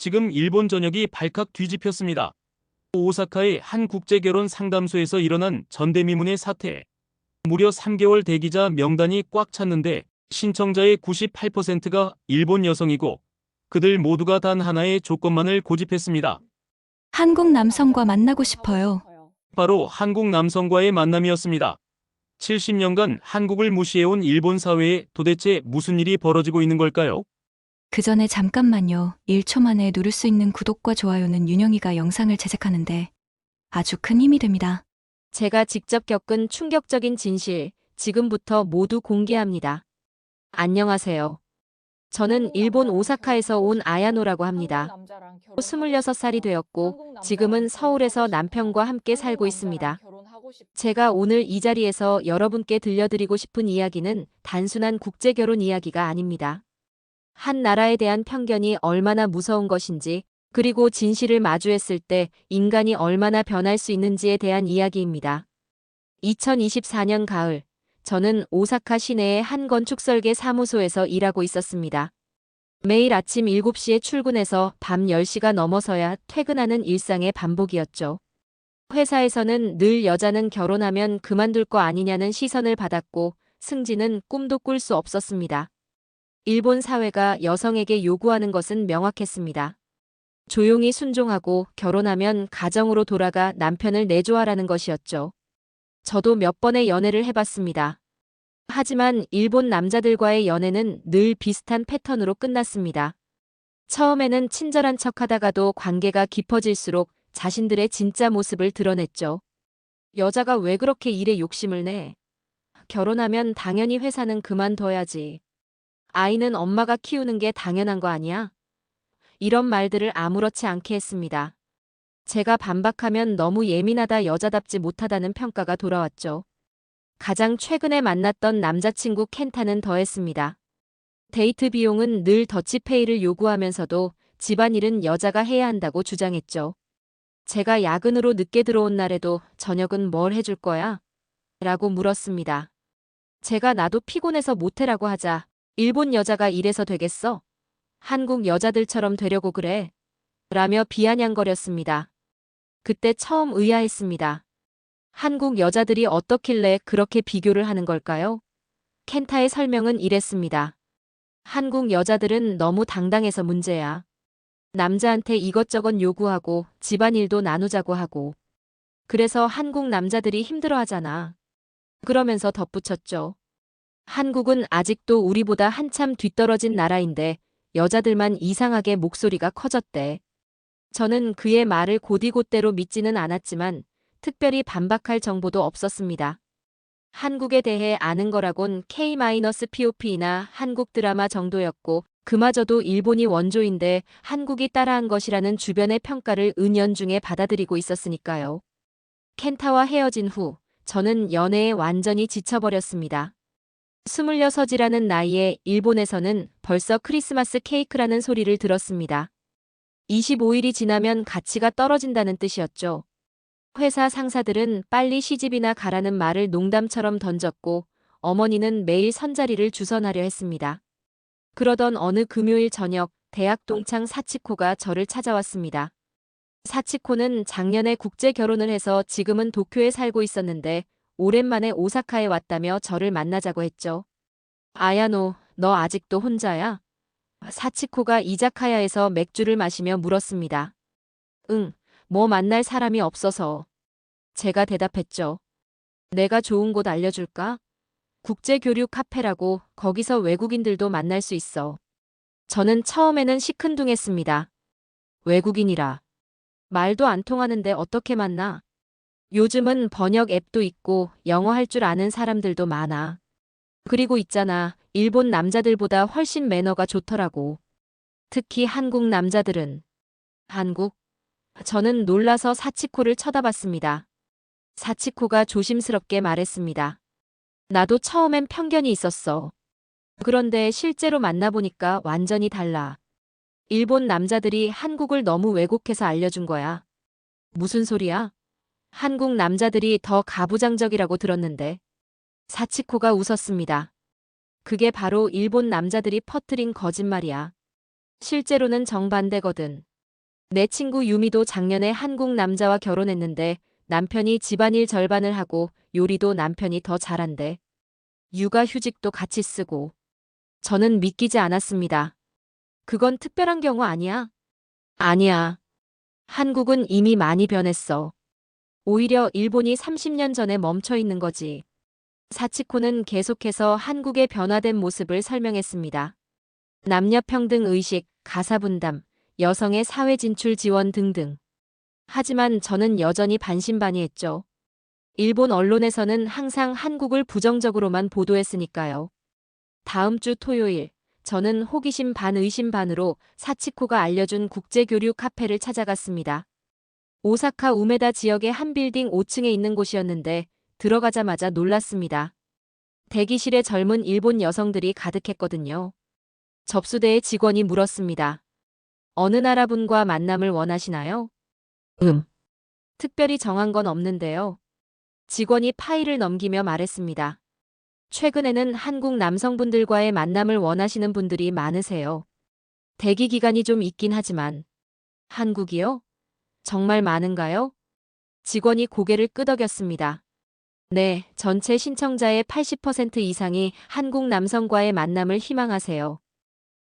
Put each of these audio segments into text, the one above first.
지금 일본 전역이 발칵 뒤집혔습니다. 오사카의 한 국제결혼 상담소에서 일어난 전대미문의 사태. 무려 3개월 대기자 명단이 꽉 찼는데 신청자의 98%가 일본 여성이고 그들 모두가 단 하나의 조건만을 고집했습니다. 한국 남성과 만나고 싶어요. 바로 한국 남성과의 만남이었습니다. 70년간 한국을 무시해온 일본 사회에 도대체 무슨 일이 벌어지고 있는 걸까요? 그 전에 잠깐만요. 1초 만에 누를 수 있는 구독과 좋아요는 윤영이가 영상을 제작하는데 아주 큰 힘이 됩니다. 제가 직접 겪은 충격적인 진실, 지금부터 모두 공개합니다. 안녕하세요. 저는 일본 오사카에서 온 아야노라고 합니다. 26살이 되었고 지금은 서울에서 남편과 함께 살고 있습니다. 제가 오늘 이 자리에서 여러분께 들려드리고 싶은 이야기는 단순한 국제결혼 이야기가 아닙니다. 한 나라에 대한 편견이 얼마나 무서운 것인지, 그리고 진실을 마주했을 때 인간이 얼마나 변할 수 있는지에 대한 이야기입니다. 2024년 가을, 저는 오사카 시내의 한 건축설계 사무소에서 일하고 있었습니다. 매일 아침 7시에 출근해서 밤 10시가 넘어서야 퇴근하는 일상의 반복이었죠. 회사에서는 늘 여자는 결혼하면 그만둘 거 아니냐는 시선을 받았고 승진은 꿈도 꿀 수 없었습니다. 일본 사회가 여성에게 요구하는 것은 명확했습니다. 조용히 순종하고 결혼하면 가정으로 돌아가 남편을 내조하라는 것이었죠. 저도 몇 번의 연애를 해봤습니다. 하지만 일본 남자들과의 연애는 늘 비슷한 패턴으로 끝났습니다. 처음에는 친절한 척하다가도 관계가 깊어질수록 자신들의 진짜 모습을 드러냈죠. 여자가 왜 그렇게 일에 욕심을 내? 결혼하면 당연히 회사는 그만둬야지. 아이는 엄마가 키우는 게 당연한 거 아니야? 이런 말들을 아무렇지 않게 했습니다. 제가 반박하면 너무 예민하다, 여자답지 못하다는 평가가 돌아왔죠. 가장 최근에 만났던 남자친구 켄타는 더했습니다. 데이트 비용은 늘 더치페이를 요구하면서도 집안일은 여자가 해야 한다고 주장했죠. 제가 야근으로 늦게 들어온 날에도 저녁은 뭘 해줄 거야? 라고 물었습니다. 제가 나도 피곤해서 못해라고 하자. 일본 여자가 이래서 되겠어? 한국 여자들처럼 되려고 그래? 라며 비아냥거렸습니다. 그때 처음 의아했습니다. 한국 여자들이 어떻길래 그렇게 비교를 하는 걸까요? 켄타의 설명은 이랬습니다. 한국 여자들은 너무 당당해서 문제야. 남자한테 이것저것 요구하고 집안일도 나누자고 하고. 그래서 한국 남자들이 힘들어하잖아. 그러면서 덧붙였죠. 한국은 아직도 우리보다 한참 뒤떨어진 나라인데 여자들만 이상하게 목소리가 커졌대. 저는 그의 말을 곧이곧대로 믿지는 않았지만 특별히 반박할 정보도 없었습니다. 한국에 대해 아는 거라곤 K-POP나 한국 드라마 정도였고 그마저도 일본이 원조인데 한국이 따라한 것이라는 주변의 평가를 은연중에 받아들이고 있었으니까요. 켄타와 헤어진 후 저는 연애에 완전히 지쳐버렸습니다. 26이라는 나이에 일본에서는 벌써 크리스마스 케이크라는 소리를 들었습니다. 25일이 지나면 가치가 떨어진다는 뜻이었죠. 회사 상사들은 빨리 시집이나 가라는 말을 농담처럼 던졌고 어머니는 매일 선자리를 주선하려 했습니다. 그러던 어느 금요일 저녁 대학 동창 사치코가 저를 찾아왔습니다. 사치코는 작년에 국제 결혼을 해서 지금은 도쿄에 살고 있었는데 오랜만에 오사카에 왔다며 저를 만나자고 했죠. 아야노, 너 아직도 혼자야? 사치코가 이자카야에서 맥주를 마시며 물었습니다. 응, 뭐 만날 사람이 없어서. 제가 대답했죠. 내가 좋은 곳 알려줄까? 국제교류 카페라고, 거기서 외국인들도 만날 수 있어. 저는 처음에는 시큰둥했습니다. 외국인이라. 말도 안 통하는데 어떻게 만나? 요즘은 번역 앱도 있고 영어 할 줄 아는 사람들도 많아. 그리고 있잖아, 일본 남자들보다 훨씬 매너가 좋더라고. 특히 한국 남자들은. 한국? 저는 놀라서 사치코를 쳐다봤습니다. 사치코가 조심스럽게 말했습니다. 나도 처음엔 편견이 있었어. 그런데 실제로 만나보니까 완전히 달라. 일본 남자들이 한국을 너무 왜곡해서 알려준 거야. 무슨 소리야? 한국 남자들이 더 가부장적이라고 들었는데. 사치코가 웃었습니다. 그게 바로 일본 남자들이 퍼뜨린 거짓말이야. 실제로는 정반대거든. 내 친구 유미도 작년에 한국 남자와 결혼했는데 남편이 집안일 절반을 하고 요리도 남편이 더 잘한대. 육아휴직도 같이 쓰고. 저는 믿기지 않았습니다. 그건 특별한 경우 아니야? 아니야. 한국은 이미 많이 변했어. 오히려 일본이 30년 전에 멈춰 있는 거지. 사치코는 계속해서 한국의 변화된 모습을 설명했습니다. 남녀평등 의식, 가사분담, 여성의 사회 진출 지원 등등. 하지만 저는 여전히 반신반의했죠. 일본 언론에서는 항상 한국을 부정적으로만 보도했으니까요. 다음 주 토요일, 저는 호기심 반 의심 반으로 사치코가 알려준 국제교류 카페를 찾아갔습니다. 오사카 우메다 지역의 한 빌딩 5층에 있는 곳이었는데 들어가자마자 놀랐습니다. 대기실에 젊은 일본 여성들이 가득했거든요. 접수대에 직원이 물었습니다. 어느 나라 분과 만남을 원하시나요? 특별히 정한 건 없는데요. 직원이 파일을 넘기며 말했습니다. 최근에는 한국 남성분들과의 만남을 원하시는 분들이 많으세요. 대기 기간이 좀 있긴 하지만. 한국이요? 정말 많은가요? 직원이 고개를 끄덕였습니다. 네, 전체 신청자의 80% 이상이 한국 남성과의 만남을 희망하세요.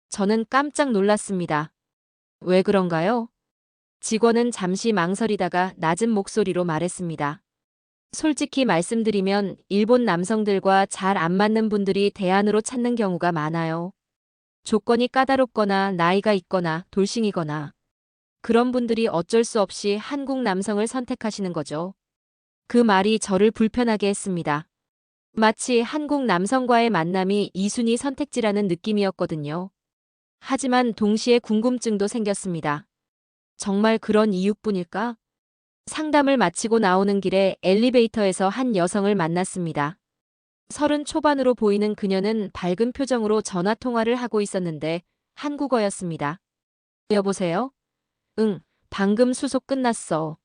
저는 깜짝 놀랐습니다. 왜 그런가요? 직원은 잠시 망설이다가 낮은 목소리로 말했습니다. 솔직히 말씀드리면 일본 남성들과 잘 안 맞는 분들이 대안으로 찾는 경우가 많아요. 조건이 까다롭거나 나이가 있거나 돌싱이거나. 그런 분들이 어쩔 수 없이 한국 남성을 선택하시는 거죠. 그 말이 저를 불편하게 했습니다. 마치 한국 남성과의 만남이 2순위 선택지라는 느낌이었거든요. 하지만 동시에 궁금증도 생겼습니다. 정말 그런 이유뿐일까? 상담을 마치고 나오는 길에 엘리베이터에서 한 여성을 만났습니다. 30 초반으로 보이는 그녀는 밝은 표정으로 전화 통화를 하고 있었는데 한국어였습니다. 여보세요? 응, 방금 수속 끝났어.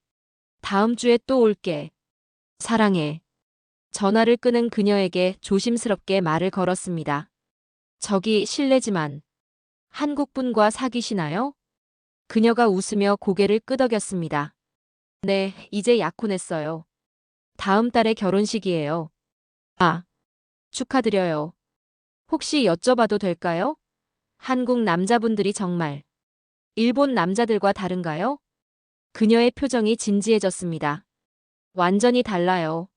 다음 주에 또 올게. 사랑해. 전화를 끄는 그녀에게 조심스럽게 말을 걸었습니다. 저기 실례지만 한국분과 사귀시나요? 그녀가 웃으며 고개를 끄덕였습니다. 네, 이제 약혼했어요. 다음 달에 결혼식이에요. 아, 축하드려요. 혹시 여쭤봐도 될까요? 한국 남자분들이 정말 일본 남자들과 다른가요? 그녀의 표정이 진지해졌습니다. 완전히 달라요.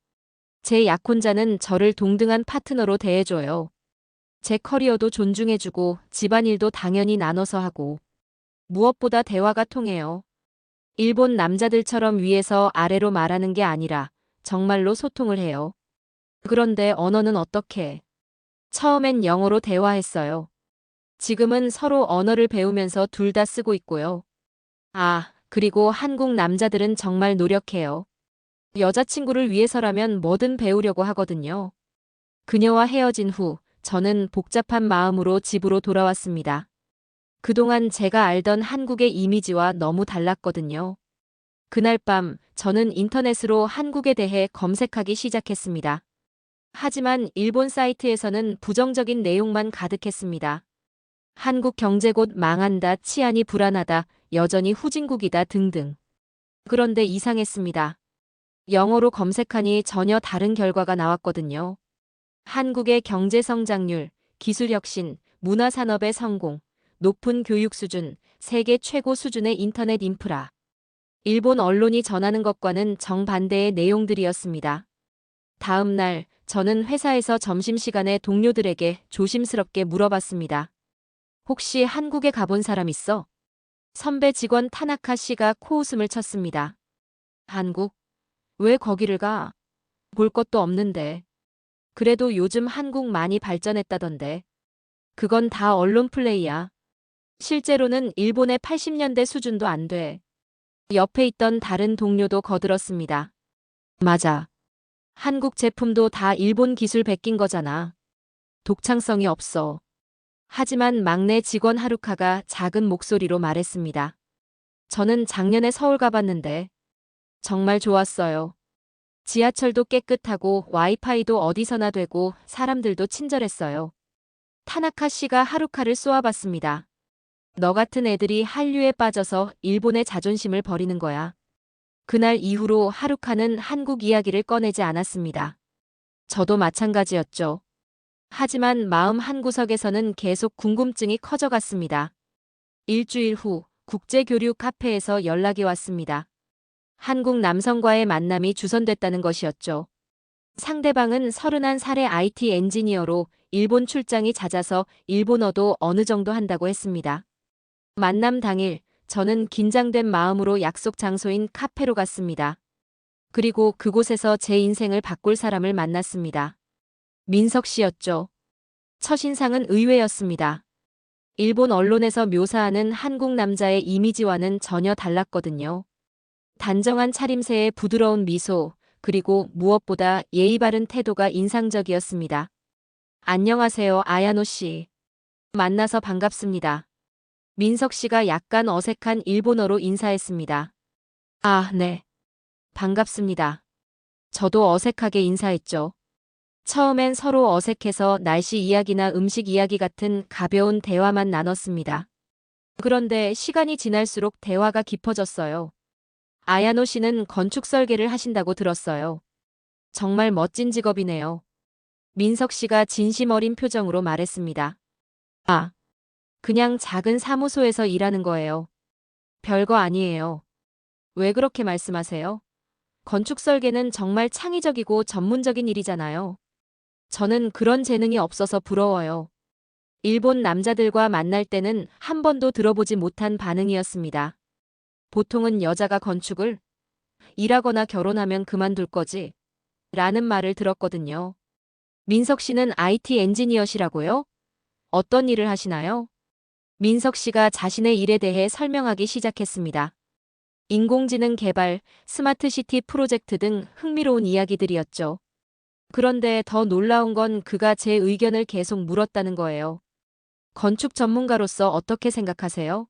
제 약혼자는 저를 동등한 파트너로 대해줘요. 제 커리어도 존중해주고 집안일도 당연히 나눠서 하고 무엇보다 대화가 통해요. 일본 남자들처럼 위에서 아래로 말하는 게 아니라 정말로 소통을 해요. 그런데 언어는 어떻게? 처음엔 영어로 대화했어요. 지금은 서로 언어를 배우면서 둘 다 쓰고 있고요. 아, 그리고 한국 남자들은 정말 노력해요. 여자친구를 위해서라면 뭐든 배우려고 하거든요. 그녀와 헤어진 후 저는 복잡한 마음으로 집으로 돌아왔습니다. 그동안 제가 알던 한국의 이미지와 너무 달랐거든요. 그날 밤 저는 인터넷으로 한국에 대해 검색하기 시작했습니다. 하지만 일본 사이트에서는 부정적인 내용만 가득했습니다. 한국 경제 곧 망한다, 치안이 불안하다, 여전히 후진국이다 등등. 그런데 이상했습니다. 영어로 검색하니 전혀 다른 결과가 나왔거든요. 한국의 경제 성장률, 기술 혁신, 문화 산업의 성공, 높은 교육 수준, 세계 최고 수준의 인터넷 인프라. 일본 언론이 전하는 것과는 정반대의 내용들이었습니다. 다음 날 저는 회사에서 점심시간에 동료들에게 조심스럽게 물어봤습니다. 혹시 한국에 가본 사람 있어? 선배 직원 타나카 씨가 코웃음을 쳤습니다. 한국? 왜 거기를 가? 볼 것도 없는데. 그래도 요즘 한국 많이 발전했다던데. 그건 다 언론 플레이야. 실제로는 일본의 80년대 수준도 안 돼. 옆에 있던 다른 동료도 거들었습니다. 맞아. 한국 제품도 다 일본 기술 베낀 거잖아. 독창성이 없어. 하지만 막내 직원 하루카가 작은 목소리로 말했습니다. 저는 작년에 서울 가봤는데 정말 좋았어요. 지하철도 깨끗하고 와이파이도 어디서나 되고 사람들도 친절했어요. 타나카 씨가 하루카를 쏘아봤습니다. 너 같은 애들이 한류에 빠져서 일본의 자존심을 버리는 거야. 그날 이후로 하루카는 한국 이야기를 꺼내지 않았습니다. 저도 마찬가지였죠. 하지만 마음 한구석에서는 계속 궁금증이 커져갔습니다. 일주일 후 국제교류 카페에서 연락이 왔습니다. 한국 남성과의 만남이 주선됐다는 것이었죠. 상대방은 31살의 IT 엔지니어로 일본 출장이 잦아서 일본어도 어느 정도 한다고 했습니다. 만남 당일 저는 긴장된 마음으로 약속 장소인 카페로 갔습니다. 그리고 그곳에서 제 인생을 바꿀 사람을 만났습니다. 민석 씨였죠. 첫인상은 의외였습니다. 일본 언론에서 묘사하는 한국 남자의 이미지와는 전혀 달랐거든요. 단정한 차림새의 부드러운 미소, 그리고 무엇보다 예의 바른 태도가 인상적이었습니다. 안녕하세요, 아야노 씨. 만나서 반갑습니다. 민석 씨가 약간 어색한 일본어로 인사했습니다. 아, 네. 반갑습니다. 저도 어색하게 인사했죠. 처음엔 서로 어색해서 날씨 이야기나 음식 이야기 같은 가벼운 대화만 나눴습니다. 그런데 시간이 지날수록 대화가 깊어졌어요. 아야노 씨는 건축 설계를 하신다고 들었어요. 정말 멋진 직업이네요. 민석 씨가 진심 어린 표정으로 말했습니다. 아, 그냥 작은 사무소에서 일하는 거예요. 별거 아니에요. 왜 그렇게 말씀하세요? 건축 설계는 정말 창의적이고 전문적인 일이잖아요. 저는 그런 재능이 없어서 부러워요. 일본 남자들과 만날 때는 한 번도 들어보지 못한 반응이었습니다. 보통은 여자가 건축을 일하거나 결혼하면 그만둘 거지 라는 말을 들었거든요. 민석 씨는 IT 엔지니어시라고요? 어떤 일을 하시나요? 민석 씨가 자신의 일에 대해 설명하기 시작했습니다. 인공지능 개발, 스마트시티 프로젝트 등 흥미로운 이야기들이었죠. 그런데 더 놀라운 건 그가 제 의견을 계속 물었다는 거예요. 건축 전문가로서 어떻게 생각하세요?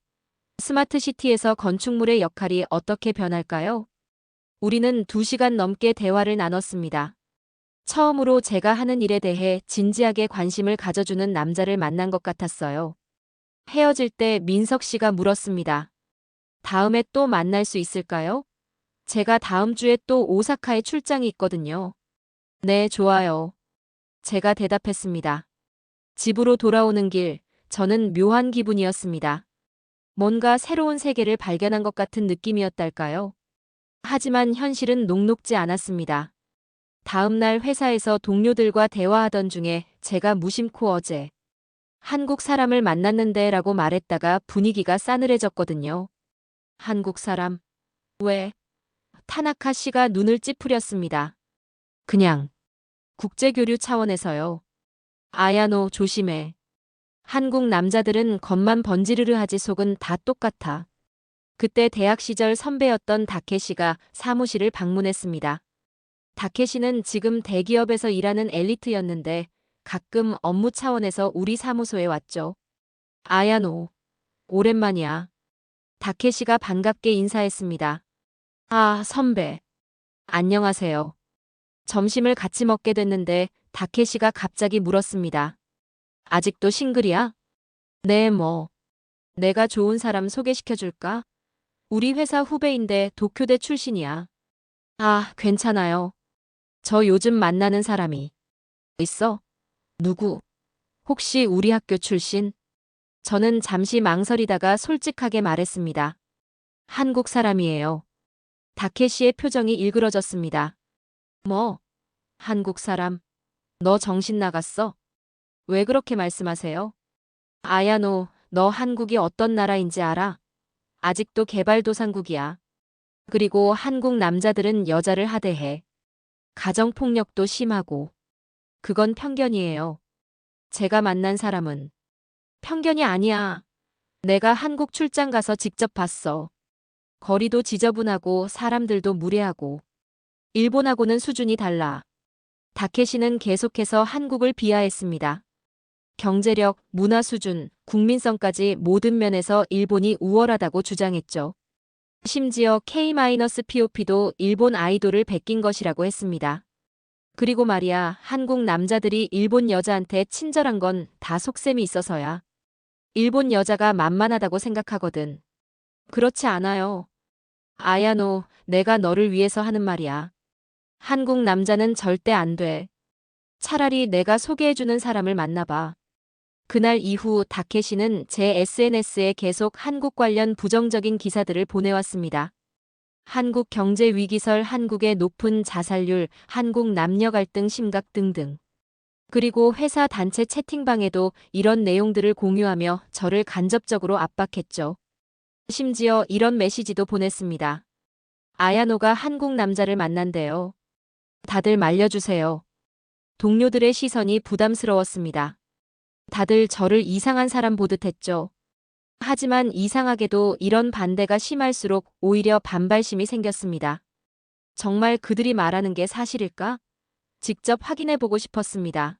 스마트시티에서 건축물의 역할이 어떻게 변할까요? 우리는 2시간 넘게 대화를 나눴습니다. 처음으로 제가 하는 일에 대해 진지하게 관심을 가져주는 남자를 만난 것 같았어요. 헤어질 때 민석 씨가 물었습니다. 다음에 또 만날 수 있을까요? 제가 다음 주에 또 오사카에 출장이 있거든요. 네, 좋아요. 제가 대답했습니다. 집으로 돌아오는 길, 저는 묘한 기분이었습니다. 뭔가 새로운 세계를 발견한 것 같은 느낌이었달까요? 하지만 현실은 녹록지 않았습니다. 다음 날 회사에서 동료들과 대화하던 중에 제가 무심코 어제 한국 사람을 만났는데 라고 말했다가 분위기가 싸늘해졌거든요. 한국 사람? 왜? 타나카 씨가 눈을 찌푸렸습니다. 그냥 국제교류 차원에서요. 아야노 조심해. 한국 남자들은 겉만 번지르르 하지 속은 다 똑같아. 그때 대학 시절 선배였던 다케시가 사무실을 방문했습니다. 다케시는 지금 대기업에서 일하는 엘리트였는데 가끔 업무 차원에서 우리 사무소에 왔죠. 아야노, 오랜만이야. 다케시가 반갑게 인사했습니다. 아, 선배. 안녕하세요. 점심을 같이 먹게 됐는데 다케시가 갑자기 물었습니다. 아직도 싱글이야? 네, 뭐. 내가 좋은 사람 소개시켜줄까? 우리 회사 후배인데 도쿄대 출신이야. 아, 괜찮아요. 저 요즘 만나는 사람이 있어? 누구? 혹시 우리 학교 출신? 저는 잠시 망설이다가 솔직하게 말했습니다. 한국 사람이에요. 다케시의 표정이 일그러졌습니다. 뭐? 한국 사람? 너 정신 나갔어? 왜 그렇게 말씀하세요? 아야노, 너 한국이 어떤 나라인지 알아? 아직도 개발도상국이야. 그리고 한국 남자들은 여자를 하대해. 가정폭력도 심하고. 그건 편견이에요. 제가 만난 사람은 편견이 아니야. 내가 한국 출장 가서 직접 봤어. 거리도 지저분하고 사람들도 무례하고. 일본하고는 수준이 달라. 다케시는 계속해서 한국을 비하했습니다. 경제력, 문화 수준, 국민성까지 모든 면에서 일본이 우월하다고 주장했죠. 심지어 K-POP도 일본 아이돌을 베낀 것이라고 했습니다. 그리고 말이야, 한국 남자들이 일본 여자한테 친절한 건 다 속셈이 있어서야. 일본 여자가 만만하다고 생각하거든. 그렇지 않아요. 아야노, 내가 너를 위해서 하는 말이야. 한국 남자는 절대 안 돼. 차라리 내가 소개해주는 사람을 만나봐. 그날 이후 다케시는 제 SNS에 계속 한국 관련 부정적인 기사들을 보내왔습니다. 한국 경제 위기설, 한국의 높은 자살률, 한국 남녀 갈등 심각 등등. 그리고 회사 단체 채팅방에도 이런 내용들을 공유하며 저를 간접적으로 압박했죠. 심지어 이런 메시지도 보냈습니다. 아야노가 한국 남자를 만난대요. 다들 말려주세요. 동료들의 시선이 부담스러웠습니다. 다들 저를 이상한 사람 보듯 했죠. 하지만 이상하게도 이런 반대가 심할수록 오히려 반발심이 생겼습니다. 정말 그들이 말하는 게 사실일까? 직접 확인해보고 싶었습니다.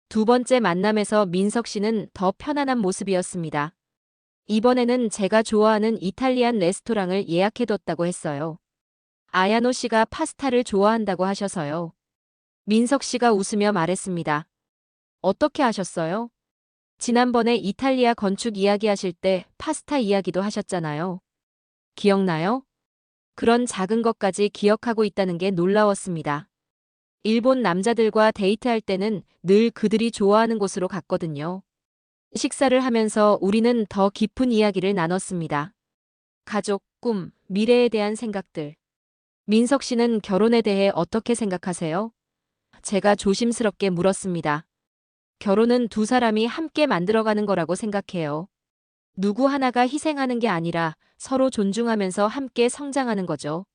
두 번째 만남에서 민석 씨는 더 편안한 모습이었습니다. 이번에는 제가 좋아하는 이탈리안 레스토랑을 예약해뒀다고 했어요. 아야노 씨가 파스타를 좋아한다고 하셔서요. 민석 씨가 웃으며 말했습니다. 어떻게 하셨어요? 지난번에 이탈리아 건축 이야기하실 때 파스타 이야기도 하셨잖아요. 기억나요? 그런 작은 것까지 기억하고 있다는 게 놀라웠습니다. 일본 남자들과 데이트할 때는 늘 그들이 좋아하는 곳으로 갔거든요. 식사를 하면서 우리는 더 깊은 이야기를 나눴습니다. 가족, 꿈, 미래에 대한 생각들. 민석 씨는 결혼에 대해 어떻게 생각하세요? 제가 조심스럽게 물었습니다. 결혼은 두 사람이 함께 만들어가는 거라고 생각해요. 누구 하나가 희생하는 게 아니라 서로 존중하면서 함께 성장하는 거죠.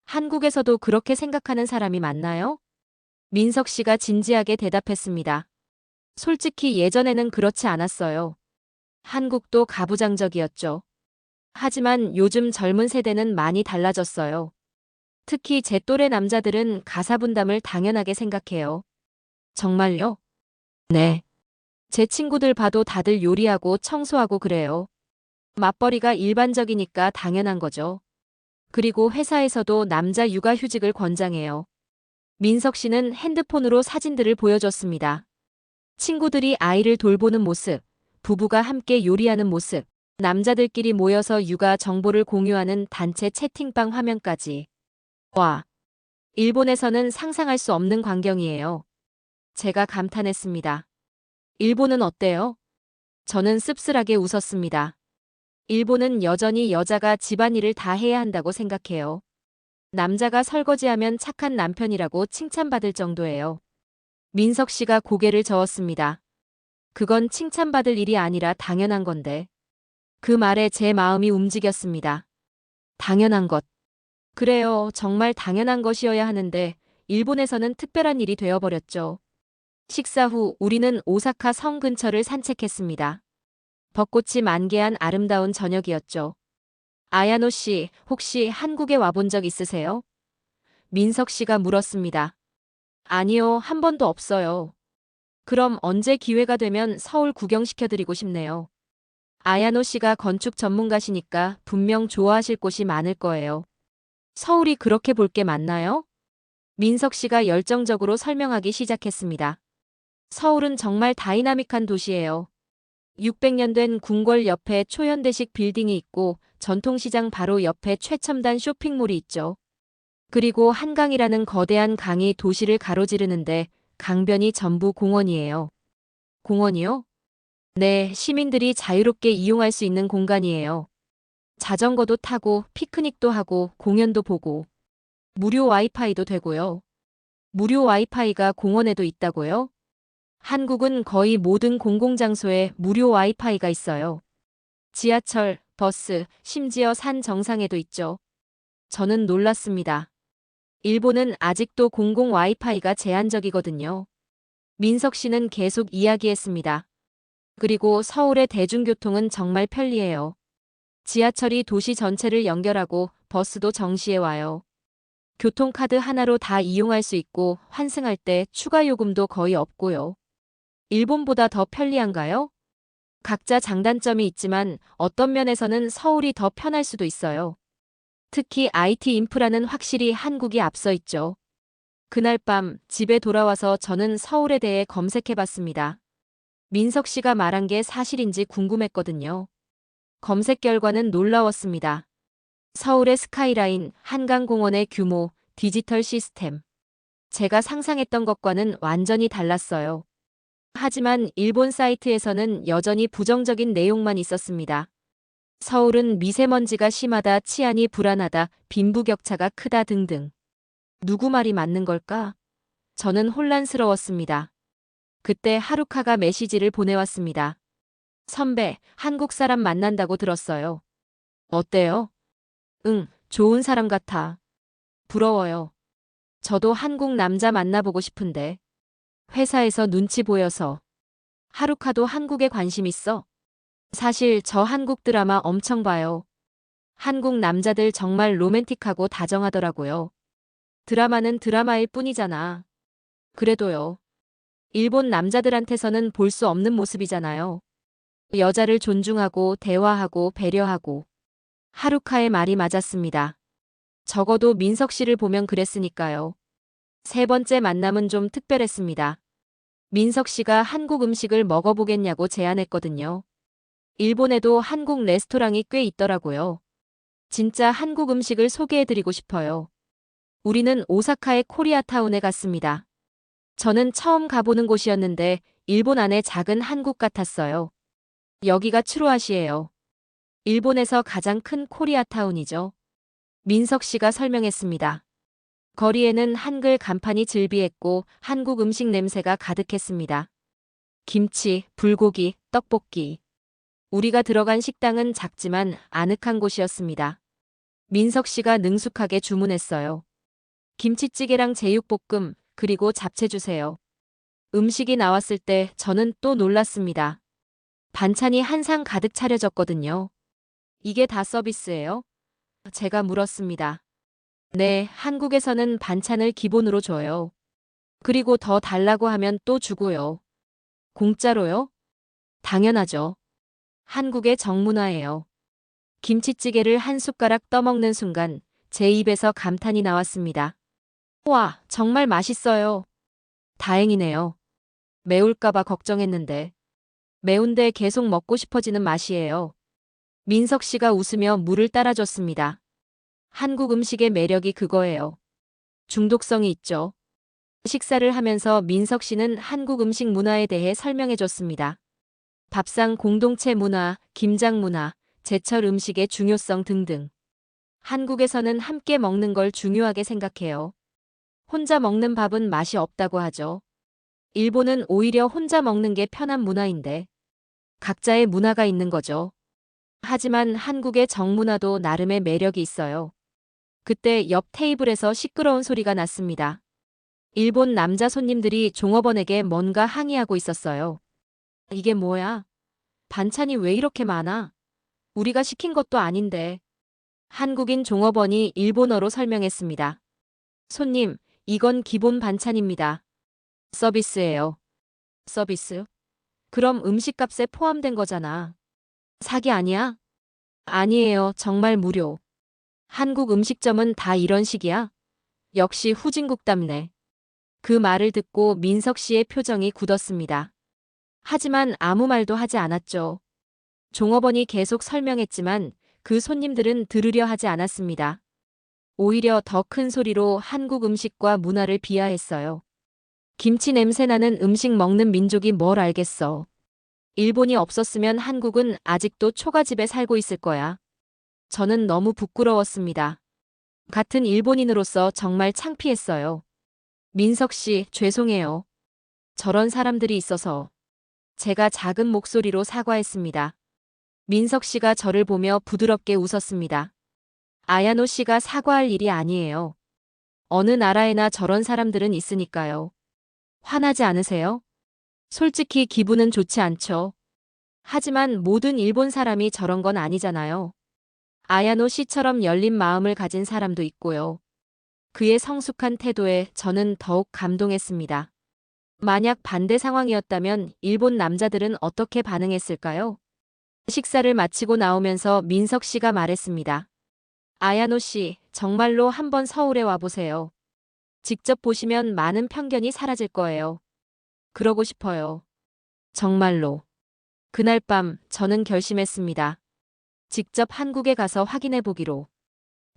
한국에서도 그렇게 생각하는 사람이 많나요? 민석 씨가 진지하게 대답했습니다. 솔직히 예전에는 그렇지 않았어요. 한국도 가부장적이었죠. 하지만 요즘 젊은 세대는 많이 달라졌어요. 특히 제 또래 남자들은 가사분담을 당연하게 생각해요. 정말요? 네. 제 친구들 봐도 다들 요리하고 청소하고 그래요. 맞벌이가 일반적이니까 당연한 거죠. 그리고 회사에서도 남자 육아휴직을 권장해요. 민석 씨는 핸드폰으로 사진들을 보여줬습니다. 친구들이 아이를 돌보는 모습, 부부가 함께 요리하는 모습, 남자들끼리 모여서 육아 정보를 공유하는 단체 채팅방 화면까지. 와, 일본에서는 상상할 수 없는 광경이에요. 제가 감탄했습니다. 일본은 어때요? 저는 씁쓸하게 웃었습니다. 일본은 여전히 여자가 집안일을 다 해야 한다고 생각해요. 남자가 설거지하면 착한 남편이라고 칭찬받을 정도예요. 민석 씨가 고개를 저었습니다. 그건 칭찬받을 일이 아니라 당연한 건데. 그 말에 제 마음이 움직였습니다. 당연한 것. 그래요. 정말 당연한 것이어야 하는데 일본에서는 특별한 일이 되어버렸죠. 식사 후 우리는 오사카 성 근처를 산책했습니다. 벚꽃이 만개한 아름다운 저녁이었죠. 아야노 씨, 혹시 한국에 와본 적 있으세요? 민석 씨가 물었습니다. 아니요, 한 번도 없어요. 그럼 언제 기회가 되면 서울 구경시켜드리고 싶네요. 아야노 씨가 건축 전문가시니까 분명 좋아하실 곳이 많을 거예요. 서울이 그렇게 볼 게 많나요? 민석 씨가 열정적으로 설명하기 시작했습니다. 서울은 정말 다이나믹한 도시예요. 600년 된 궁궐 옆에 초현대식 빌딩이 있고 전통시장 바로 옆에 최첨단 쇼핑몰이 있죠. 그리고 한강이라는 거대한 강이 도시를 가로지르는데 강변이 전부 공원이에요. 공원이요? 네, 시민들이 자유롭게 이용할 수 있는 공간이에요. 자전거도 타고 피크닉도 하고 공연도 보고 무료 와이파이도 되고요. 무료 와이파이가 공원에도 있다고요? 한국은 거의 모든 공공장소에 무료 와이파이가 있어요. 지하철, 버스, 심지어 산 정상에도 있죠. 저는 놀랐습니다. 일본은 아직도 공공 와이파이가 제한적이거든요. 민석 씨는 계속 이야기했습니다. 그리고 서울의 대중교통은 정말 편리해요. 지하철이 도시 전체를 연결하고 버스도 정시에 와요. 교통카드 하나로 다 이용할 수 있고 환승할 때 추가 요금도 거의 없고요. 일본보다 더 편리한가요? 각자 장단점이 있지만 어떤 면에서는 서울이 더 편할 수도 있어요. 특히 IT 인프라는 확실히 한국이 앞서 있죠. 그날 밤 집에 돌아와서 저는 서울에 대해 검색해봤습니다. 민석 씨가 말한 게 사실인지 궁금했거든요. 검색 결과는 놀라웠습니다. 서울의 스카이라인, 한강공원의 규모, 디지털 시스템. 제가 상상했던 것과는 완전히 달랐어요. 하지만 일본 사이트에서는 여전히 부정적인 내용만 있었습니다. 서울은 미세먼지가 심하다, 치안이 불안하다, 빈부격차가 크다 등등. 누구 말이 맞는 걸까? 저는 혼란스러웠습니다. 그때 하루카가 메시지를 보내왔습니다. 선배, 한국 사람 만난다고 들었어요. 어때요? 응, 좋은 사람 같아. 부러워요. 저도 한국 남자 만나보고 싶은데. 회사에서 눈치 보여서. 하루카도 한국에 관심 있어? 사실 저 한국 드라마 엄청 봐요. 한국 남자들 정말 로맨틱하고 다정하더라고요. 드라마는 드라마일 뿐이잖아. 그래도요. 일본 남자들한테서는 볼 수 없는 모습이잖아요. 여자를 존중하고 대화하고 배려하고. 하루카의 말이 맞았습니다. 적어도 민석 씨를 보면 그랬으니까요. 세 번째 만남은 좀 특별했습니다. 민석 씨가 한국 음식을 먹어보겠냐고 제안했거든요. 일본에도 한국 레스토랑이 꽤 있더라고요. 진짜 한국 음식을 소개해드리고 싶어요. 우리는 오사카의 코리아타운에 갔습니다. 저는 처음 가보는 곳이었는데 일본 안에 작은 한국 같았어요. 여기가 추로아시예요. 일본에서 가장 큰 코리아타운이죠. 민석 씨가 설명했습니다. 거리에는 한글 간판이 즐비했고 한국 음식 냄새가 가득했습니다. 김치, 불고기, 떡볶이. 우리가 들어간 식당은 작지만 아늑한 곳이었습니다. 민석 씨가 능숙하게 주문했어요. 김치찌개랑 제육볶음, 그리고 잡채 주세요. 음식이 나왔을 때 저는 또 놀랐습니다. 반찬이 한 상 가득 차려졌거든요. 이게 다 서비스예요? 제가 물었습니다. 네, 한국에서는 반찬을 기본으로 줘요. 그리고 더 달라고 하면 또 주고요. 공짜로요? 당연하죠. 한국의 정문화예요. 김치찌개를 한 숟가락 떠먹는 순간 제 입에서 감탄이 나왔습니다. 와, 정말 맛있어요. 다행이네요. 매울까봐 걱정했는데. 매운데 계속 먹고 싶어지는 맛이에요. 민석 씨가 웃으며 물을 따라줬습니다. 한국 음식의 매력이 그거예요. 중독성이 있죠. 식사를 하면서 민석 씨는 한국 음식 문화에 대해 설명해줬습니다. 밥상 공동체 문화, 김장 문화, 제철 음식의 중요성 등등. 한국에서는 함께 먹는 걸 중요하게 생각해요. 혼자 먹는 밥은 맛이 없다고 하죠. 일본은 오히려 혼자 먹는 게 편한 문화인데 각자의 문화가 있는 거죠. 하지만 한국의 정문화도 나름의 매력이 있어요. 그때 옆 테이블에서 시끄러운 소리가 났습니다. 일본 남자 손님들이 종업원에게 뭔가 항의하고 있었어요. 이게 뭐야? 반찬이 왜 이렇게 많아? 우리가 시킨 것도 아닌데. 한국인 종업원이 일본어로 설명했습니다. 손님, 이건 기본 반찬입니다. 서비스예요. 서비스? 그럼 음식값에 포함된 거잖아. 사기 아니야? 아니에요. 정말 무료. 한국 음식점은 다 이런 식이야? 역시 후진국답네. 그 말을 듣고 민석 씨의 표정이 굳었습니다. 하지만 아무 말도 하지 않았죠. 종업원이 계속 설명했지만 그 손님들은 들으려 하지 않았습니다. 오히려 더 큰 소리로 한국 음식과 문화를 비하했어요. 김치 냄새 나는 음식 먹는 민족이 뭘 알겠어. 일본이 없었으면 한국은 아직도 초가집에 살고 있을 거야. 저는 너무 부끄러웠습니다. 같은 일본인으로서 정말 창피했어요. 민석 씨, 죄송해요. 저런 사람들이 있어서. 제가 작은 목소리로 사과했습니다. 민석 씨가 저를 보며 부드럽게 웃었습니다. 아야노 씨가 사과할 일이 아니에요. 어느 나라에나 저런 사람들은 있으니까요. 화나지 않으세요? 솔직히 기분은 좋지 않죠. 하지만 모든 일본 사람이 저런 건 아니잖아요. 아야노 씨처럼 열린 마음을 가진 사람도 있고요. 그의 성숙한 태도에 저는 더욱 감동했습니다. 만약 반대 상황이었다면 일본 남자들은 어떻게 반응했을까요? 식사를 마치고 나오면서 민석 씨가 말했습니다. 아야노 씨, 정말로 한번 서울에 와보세요. 직접 보시면 많은 편견이 사라질 거예요. 그러고 싶어요. 정말로. 그날 밤 저는 결심했습니다. 직접 한국에 가서 확인해 보기로.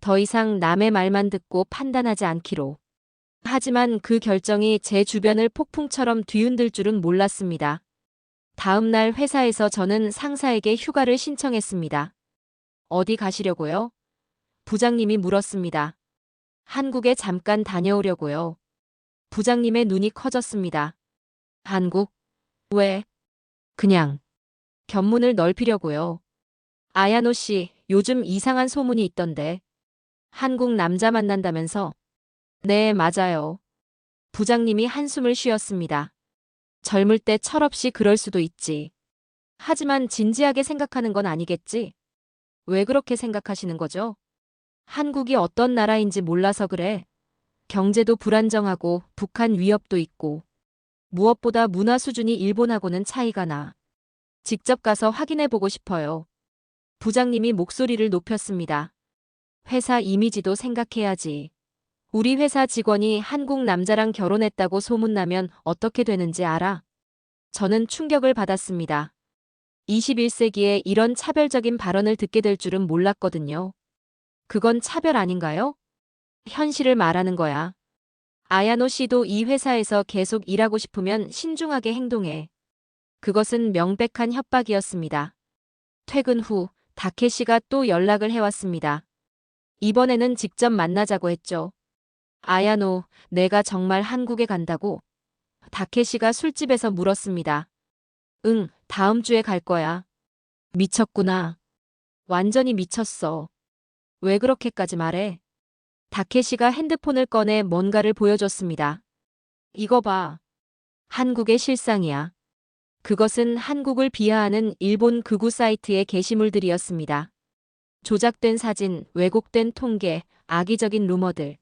더 이상 남의 말만 듣고 판단하지 않기로. 하지만 그 결정이 제 주변을 폭풍처럼 뒤흔들 줄은 몰랐습니다. 다음 날 회사에서 저는 상사에게 휴가를 신청했습니다. 어디 가시려고요? 부장님이 물었습니다. 한국에 잠깐 다녀오려고요. 부장님의 눈이 커졌습니다. 한국? 왜? 그냥 견문을 넓히려고요. 아야노 씨, 요즘 이상한 소문이 있던데. 한국 남자 만난다면서? 네, 맞아요. 부장님이 한숨을 쉬었습니다. 젊을 때 철없이 그럴 수도 있지. 하지만 진지하게 생각하는 건 아니겠지? 왜 그렇게 생각하시는 거죠? 한국이 어떤 나라인지 몰라서 그래. 경제도 불안정하고 북한 위협도 있고. 무엇보다 문화 수준이 일본하고는 차이가 나. 직접 가서 확인해 보고 싶어요. 부장님이 목소리를 높였습니다. 회사 이미지도 생각해야지. 우리 회사 직원이 한국 남자랑 결혼했다고 소문나면 어떻게 되는지 알아? 저는 충격을 받았습니다. 21세기에 이런 차별적인 발언을 듣게 될 줄은 몰랐거든요. 그건 차별 아닌가요? 현실을 말하는 거야. 아야노 씨도 이 회사에서 계속 일하고 싶으면 신중하게 행동해. 그것은 명백한 협박이었습니다. 퇴근 후 다케시가 또 연락을 해왔습니다. 이번에는 직접 만나자고 했죠. 아야노, 내가 정말 한국에 간다고? 다케시가 술집에서 물었습니다. 응, 다음 주에 갈 거야. 미쳤구나. 완전히 미쳤어. 왜 그렇게까지 말해? 다케시가 핸드폰을 꺼내 뭔가를 보여줬습니다. 이거 봐. 한국의 실상이야. 그것은 한국을 비하하는 일본 극우 사이트의 게시물들이었습니다. 조작된 사진, 왜곡된 통계, 악의적인 루머들.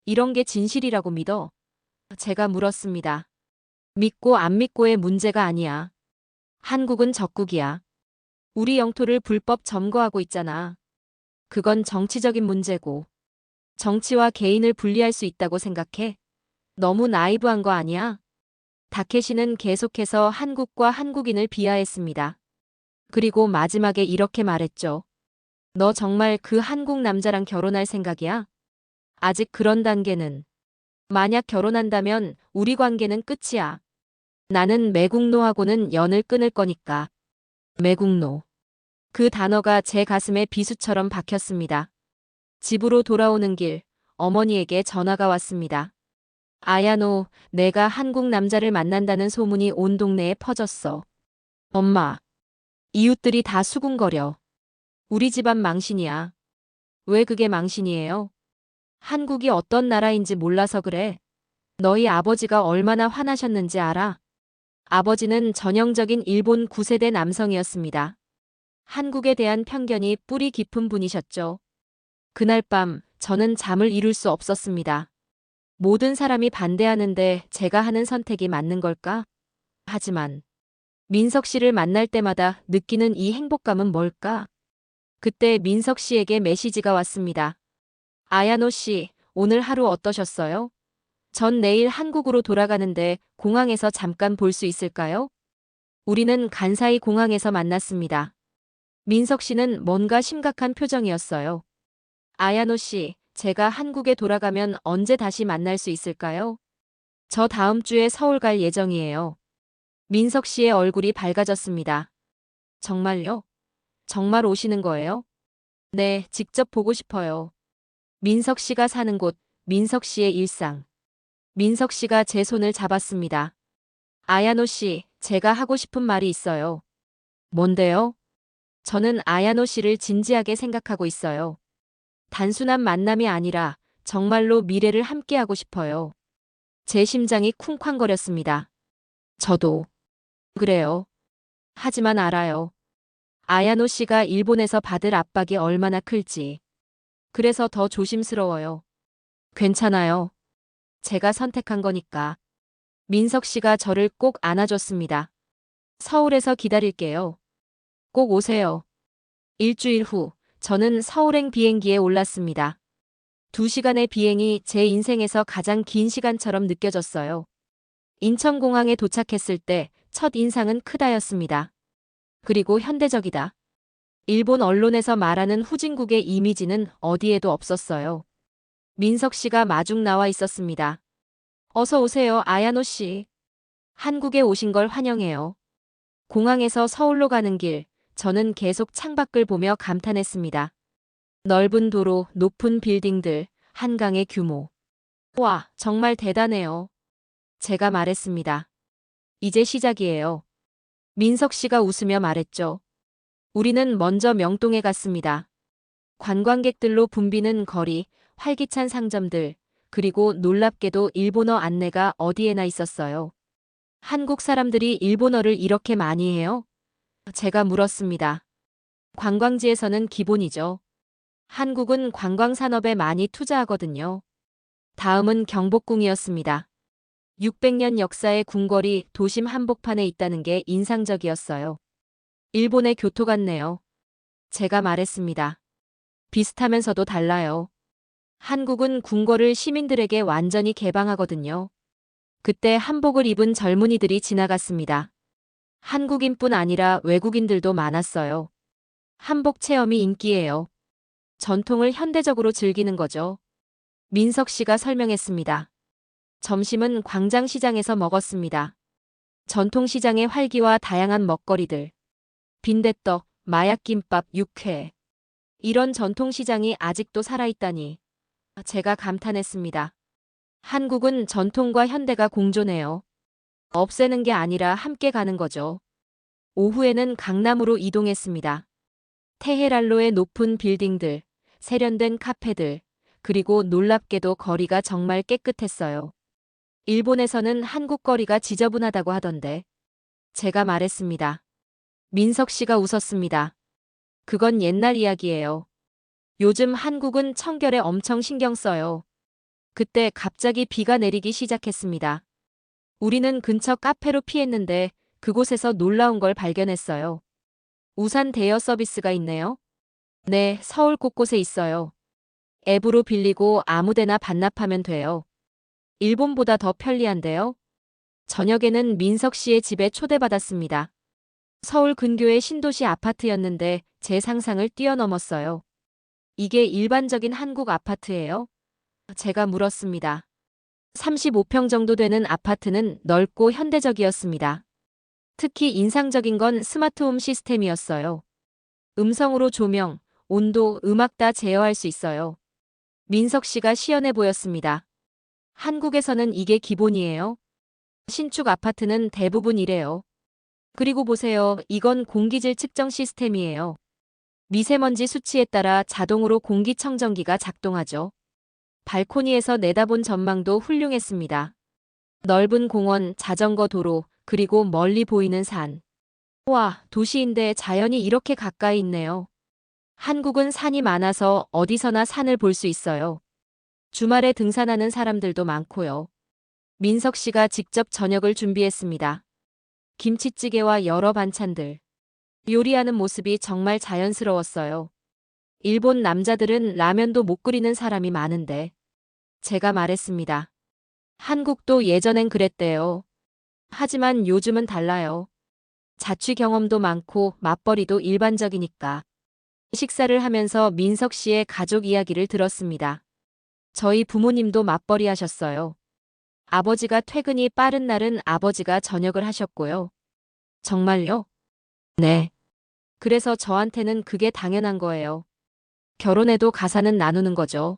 이런 게 진실이라고 믿어? 제가 물었습니다. 믿고 안 믿고의 문제가 아니야. 한국은 적국이야. 우리 영토를 불법 점거하고 있잖아. 그건 정치적인 문제고. 정치와 개인을 분리할 수 있다고 생각해? 너무 나이브한 거 아니야? 다케시는 계속해서 한국과 한국인을 비하했습니다. 그리고 마지막에 이렇게 말했죠. 너 정말 그 한국 남자랑 결혼할 생각이야? 아직 그런 단계는. 만약 결혼한다면 우리 관계는 끝이야. 나는 매국노하고는 연을 끊을 거니까. 매국노. 그 단어가 제 가슴에 비수처럼 박혔습니다. 집으로 돌아오는 길, 어머니에게 전화가 왔습니다. 아야노, 내가 한국 남자를 만난다는 소문이 온 동네에 퍼졌어. 엄마. 이웃들이 다 수군거려. 우리 집안 망신이야. 왜 그게 망신이에요? 한국이 어떤 나라인지 몰라서 그래. 너희 아버지가 얼마나 화나셨는지 알아? 아버지는 전형적인 일본 9세대 남성이었습니다. 한국에 대한 편견이 뿌리 깊은 분이셨죠. 그날 밤 저는 잠을 이룰 수 없었습니다. 모든 사람이 반대하는데 제가 하는 선택이 맞는 걸까? 하지만 민석 씨를 만날 때마다 느끼는 이 행복감은 뭘까? 그때 민석 씨에게 메시지가 왔습니다. 아야노 씨, 오늘 하루 어떠셨어요? 전 내일 한국으로 돌아가는데 공항에서 잠깐 볼 수 있을까요? 우리는 간사이 공항에서 만났습니다. 민석 씨는 뭔가 심각한 표정이었어요. 아야노 씨, 제가 한국에 돌아가면 언제 다시 만날 수 있을까요? 저 다음 주에 서울 갈 예정이에요. 민석 씨의 얼굴이 밝아졌습니다. 정말요? 정말 오시는 거예요? 네, 직접 보고 싶어요. 민석 씨가 사는 곳, 민석 씨의 일상. 민석 씨가 제 손을 잡았습니다. 아야노 씨, 제가 하고 싶은 말이 있어요. 뭔데요? 저는 아야노 씨를 진지하게 생각하고 있어요. 단순한 만남이 아니라 정말로 미래를 함께하고 싶어요. 제 심장이 쿵쾅거렸습니다. 저도 그래요. 하지만 알아요. 아야노 씨가 일본에서 받을 압박이 얼마나 클지. 그래서 더 조심스러워요. 괜찮아요. 제가 선택한 거니까. 민석 씨가 저를 꼭 안아줬습니다. 서울에서 기다릴게요. 꼭 오세요. 일주일 후, 저는 서울행 비행기에 올랐습니다. 2시간의 비행이 제 인생에서 가장 긴 시간처럼 느껴졌어요. 인천공항에 도착했을 때 첫 인상은 크다였습니다. 그리고 현대적이다. 일본 언론에서 말하는 후진국의 이미지는 어디에도 없었어요. 민석 씨가 마중 나와 있었습니다. 어서 오세요, 아야노 씨. 한국에 오신 걸 환영해요. 공항에서 서울로 가는 길, 저는 계속 창밖을 보며 감탄했습니다. 넓은 도로, 높은 빌딩들, 한강의 규모. 와, 정말 대단해요. 제가 말했습니다. 이제 시작이에요. 민석 씨가 웃으며 말했죠. 우리는 먼저 명동에 갔습니다. 관광객들로 붐비는 거리, 활기찬 상점들, 그리고 놀랍게도 일본어 안내가 어디에나 있었어요. 한국 사람들이 일본어를 이렇게 많이 해요? 제가 물었습니다. 관광지에서는 기본이죠. 한국은 관광 산업에 많이 투자하거든요. 다음은 경복궁이었습니다. 600년 역사의 궁궐이 도심 한복판에 있다는 게 인상적이었어요. 일본의 교토 같네요. 제가 말했습니다. 비슷하면서도 달라요. 한국은 궁궐을 시민들에게 완전히 개방하거든요. 그때 한복을 입은 젊은이들이 지나갔습니다. 한국인뿐 아니라 외국인들도 많았어요. 한복 체험이 인기예요. 전통을 현대적으로 즐기는 거죠. 민석 씨가 설명했습니다. 점심은 광장시장에서 먹었습니다. 전통시장의 활기와 다양한 먹거리들. 빈대떡, 마약김밥, 육회. 이런 전통시장이 아직도 살아있다니. 제가 감탄했습니다. 한국은 전통과 현대가 공존해요. 없애는 게 아니라 함께 가는 거죠. 오후에는 강남으로 이동했습니다. 테헤랄로의 높은 빌딩들, 세련된 카페들, 그리고 놀랍게도 거리가 정말 깨끗했어요. 일본에서는 한국 거리가 지저분하다고 하던데. 제가 말했습니다. 민석 씨가 웃었습니다. 그건 옛날 이야기예요. 요즘 한국은 청결에 엄청 신경 써요. 그때 갑자기 비가 내리기 시작했습니다. 우리는 근처 카페로 피했는데 그곳에서 놀라운 걸 발견했어요. 우산 대여 서비스가 있네요. 네, 서울 곳곳에 있어요. 앱으로 빌리고 아무데나 반납하면 돼요. 일본보다 더 편리한데요. 저녁에는 민석 씨의 집에 초대받았습니다. 서울 근교의 신도시 아파트였는데 제 상상을 뛰어넘었어요. 이게 일반적인 한국 아파트예요? 제가 물었습니다. 35평 정도 되는 아파트는 넓고 현대적이었습니다. 특히 인상적인 건 스마트홈 시스템이었어요. 음성으로 조명, 온도, 음악 다 제어할 수 있어요. 민석 씨가 시원해 보였습니다. 한국에서는 이게 기본이에요. 신축 아파트는 대부분 이래요. 그리고 보세요. 이건 공기질 측정 시스템이에요. 미세먼지 수치에 따라 자동으로 공기청정기가 작동하죠. 발코니에서 내다본 전망도 훌륭했습니다. 넓은 공원, 자전거 도로, 그리고 멀리 보이는 산. 와, 도시인데 자연이 이렇게 가까이 있네요. 한국은 산이 많아서 어디서나 산을 볼 수 있어요. 주말에 등산하는 사람들도 많고요. 민석 씨가 직접 저녁을 준비했습니다. 김치찌개와 여러 반찬들. 요리하는 모습이 정말 자연스러웠어요. 일본 남자들은 라면도 못 끓이는 사람이 많은데. 제가 말했습니다. 한국도 예전엔 그랬대요. 하지만 요즘은 달라요. 자취 경험도 많고 맞벌이도 일반적이니까. 식사를 하면서 민석 씨의 가족 이야기를 들었습니다. 저희 부모님도 맞벌이 하셨어요. 아버지가 퇴근이 빠른 날은 아버지가 저녁을 하셨고요. 정말요? 네. 그래서 저한테는 그게 당연한 거예요. 결혼해도 가사는 나누는 거죠.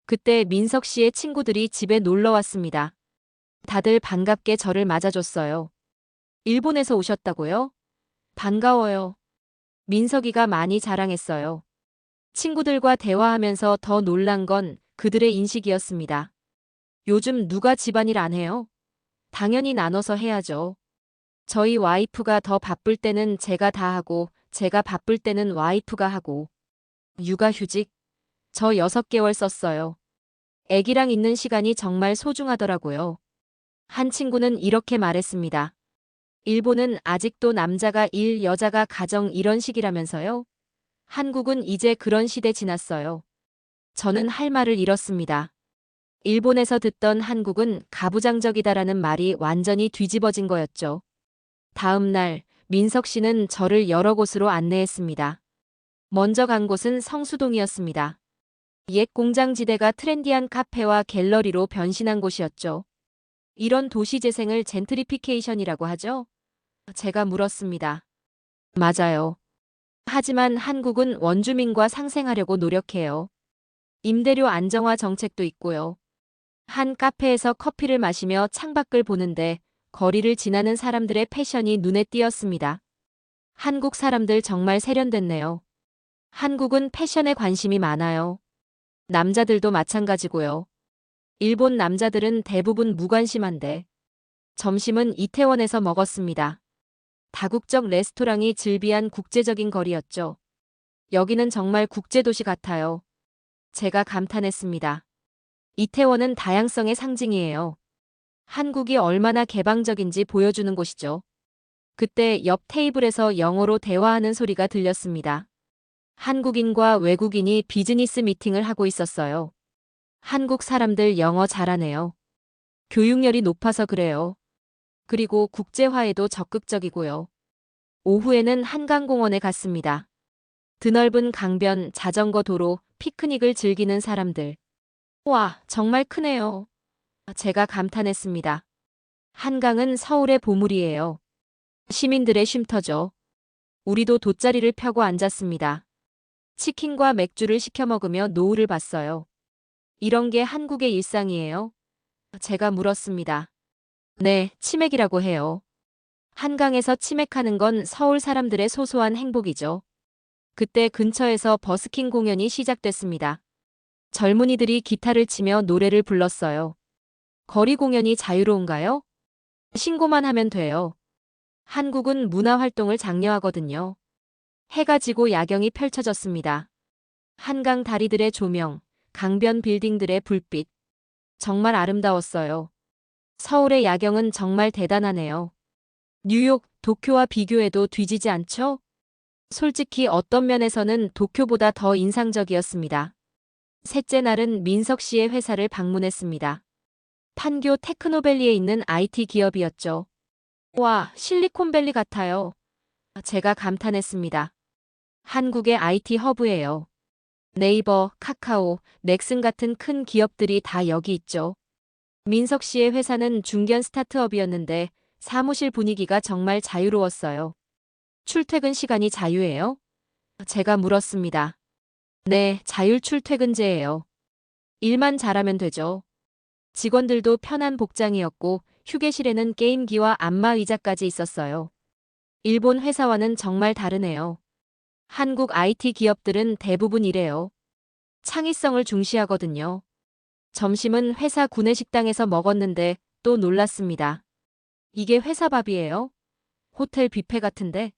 그때 민석 씨의 친구들이 집에 놀러 왔습니다. 다들 반갑게 저를 맞아줬어요. 일본에서 오셨다고요? 반가워요. 민석이가 많이 자랑했어요. 친구들과 대화하면서 더 놀란 건 그들의 인식이었습니다. 요즘 누가 집안일 안 해요? 당연히 나눠서 해야죠. 저희 와이프가 더 바쁠 때는 제가 다 하고, 제가 바쁠 때는 와이프가 하고. 육아휴직? 저 6개월 썼어요. 애기랑 있는 시간이 정말 소중하더라고요. 한 친구는 이렇게 말했습니다. 일본은 아직도 남자가 일, 여자가 가정 이런 식이라면서요? 한국은 이제 그런 시대 지났어요. 저는 할 말을 잃었습니다. 일본에서 듣던 한국은 가부장적이다라는 말이 완전히 뒤집어진 거였죠. 다음 날 민석 씨는 저를 여러 곳으로 안내했습니다. 먼저 간 곳은 성수동이었습니다. 옛 공장지대가 트렌디한 카페와 갤러리로 변신한 곳이었죠. 이런 도시 재생을 젠트리피케이션이라고 하죠? 제가 물었습니다. 맞아요. 하지만 한국은 원주민과 상생하려고 노력해요. 임대료 안정화 정책도 있고요. 한 카페에서 커피를 마시며 창밖을 보는데 거리를 지나는 사람들의 패션이 눈에 띄었습니다. 한국 사람들 정말 세련됐네요. 한국은 패션에 관심이 많아요. 남자들도 마찬가지고요. 일본 남자들은 대부분 무관심한데 점심은 이태원에서 먹었습니다. 다국적 레스토랑이 즐비한 국제적인 거리였죠. 여기는 정말 국제도시 같아요. 제가 감탄했습니다. 이태원은 다양성의 상징이에요. 한국이 얼마나 개방적인지 보여주는 곳이죠. 그때 옆 테이블에서 영어로 대화하는 소리가 들렸습니다. 한국인과 외국인이 비즈니스 미팅을 하고 있었어요. 한국 사람들 영어 잘하네요. 교육열이 높아서 그래요. 그리고 국제화에도 적극적이고요. 오후에는 한강공원에 갔습니다. 드넓은 강변, 자전거 도로, 피크닉을 즐기는 사람들. 와, 정말 크네요. 제가 감탄했습니다. 한강은 서울의 보물이에요. 시민들의 쉼터죠. 우리도 돗자리를 펴고 앉았습니다. 치킨과 맥주를 시켜 먹으며 노을을 봤어요. 이런 게 한국의 일상이에요? 제가 물었습니다. 네, 치맥이라고 해요. 한강에서 치맥하는 건 서울 사람들의 소소한 행복이죠. 그때 근처에서 버스킹 공연이 시작됐습니다. 젊은이들이 기타를 치며 노래를 불렀어요. 거리 공연이 자유로운가요? 신고만 하면 돼요. 한국은 문화활동을 장려하거든요. 해가 지고 야경이 펼쳐졌습니다. 한강 다리들의 조명, 강변 빌딩들의 불빛. 정말 아름다웠어요. 서울의 야경은 정말 대단하네요. 뉴욕, 도쿄와 비교해도 뒤지지 않죠? 솔직히 어떤 면에서는 도쿄보다 더 인상적이었습니다. 셋째 날은 민석 씨의 회사를 방문했습니다. 판교 테크노밸리에 있는 IT 기업이었죠. 와, 실리콘밸리 같아요. 제가 감탄했습니다. 한국의 IT 허브예요. 네이버, 카카오, 넥슨 같은 큰 기업들이 다 여기 있죠. 민석 씨의 회사는 중견 스타트업이었는데 사무실 분위기가 정말 자유로웠어요. 출퇴근 시간이 자유예요? 제가 물었습니다. 네, 자율 출퇴근제예요. 일만 잘하면 되죠. 직원들도 편한 복장이었고 휴게실에는 게임기와 안마 의자까지 있었어요. 일본 회사와는 정말 다르네요. 한국 IT 기업들은 대부분 이래요. 창의성을 중시하거든요. 점심은 회사 구내식당에서 먹었는데 또 놀랐습니다. 이게 회사 밥이에요? 호텔 뷔페 같은데?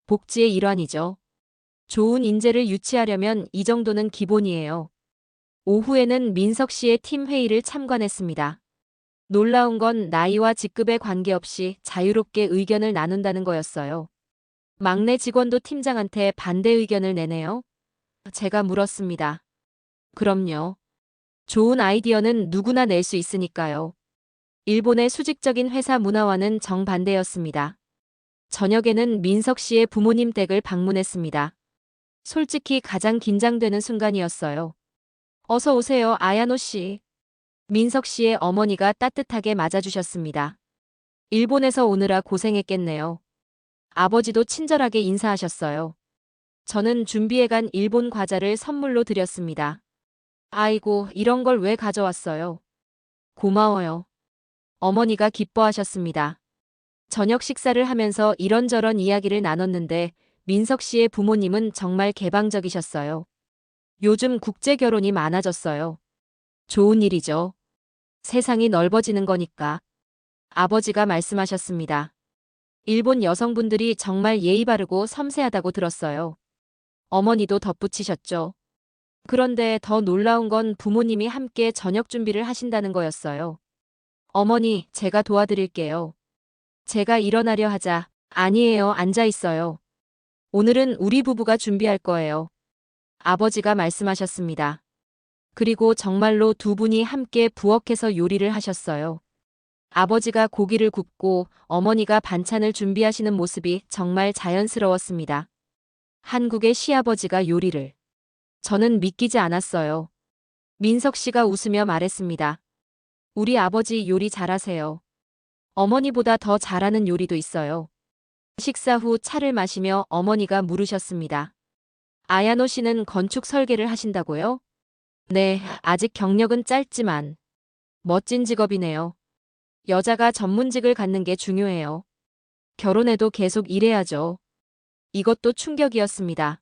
복지의 일환이죠. 좋은 인재를 유치하려면 이 정도는 기본이에요. 오후에는 민석 씨의 팀 회의를 참관했습니다. 놀라운 건 나이와 직급에 관계없이 자유롭게 의견을 나눈다는 거였어요. 막내 직원도 팀장한테 반대 의견을 내네요. 제가 물었습니다. 그럼요. 좋은 아이디어는 누구나 낼 수 있으니까요. 일본의 수직적인 회사 문화와는 정반대였습니다. 저녁에는 민석 씨의 부모님 댁을 방문했습니다. 솔직히 가장 긴장되는 순간이었어요. 어서 오세요, 아야노 씨. 민석 씨의 어머니가 따뜻하게 맞아주셨습니다. 일본에서 오느라 고생했겠네요. 아버지도 친절하게 인사하셨어요. 저는 준비해간 일본 과자를 선물로 드렸습니다. 아이고, 이런 걸 왜 가져왔어요? 고마워요. 어머니가 기뻐하셨습니다. 저녁 식사를 하면서 이런저런 이야기를 나눴는데 민석 씨의 부모님은 정말 개방적이셨어요. 요즘 국제 결혼이 많아졌어요. 좋은 일이죠. 세상이 넓어지는 거니까. 아버지가 말씀하셨습니다. 일본 여성분들이 정말 예의 바르고 섬세하다고 들었어요. 어머니도 덧붙이셨죠. 그런데 더 놀라운 건 부모님이 함께 저녁 준비를 하신다는 거였어요. 어머니, 제가 도와드릴게요. 제가 일어나려 하자. 아니에요, 앉아 있어요. 오늘은 우리 부부가 준비할 거예요. 아버지가 말씀하셨습니다. 그리고 정말로 두 분이 함께 부엌에서 요리를 하셨어요. 아버지가 고기를 굽고 어머니가 반찬을 준비하시는 모습이 정말 자연스러웠습니다. 한국의 시아버지가 요리를. 저는 믿기지 않았어요. 민석 씨가 웃으며 말했습니다. 우리 아버지 요리 잘하세요. 어머니보다 더 잘하는 요리도 있어요. 식사 후 차를 마시며 어머니가 물으셨습니다. 아야노 씨는 건축 설계를 하신다고요? 네, 아직 경력은 짧지만 멋진 직업이네요. 여자가 전문직을 갖는 게 중요해요. 결혼해도 계속 일해야죠. 이것도 충격이었습니다.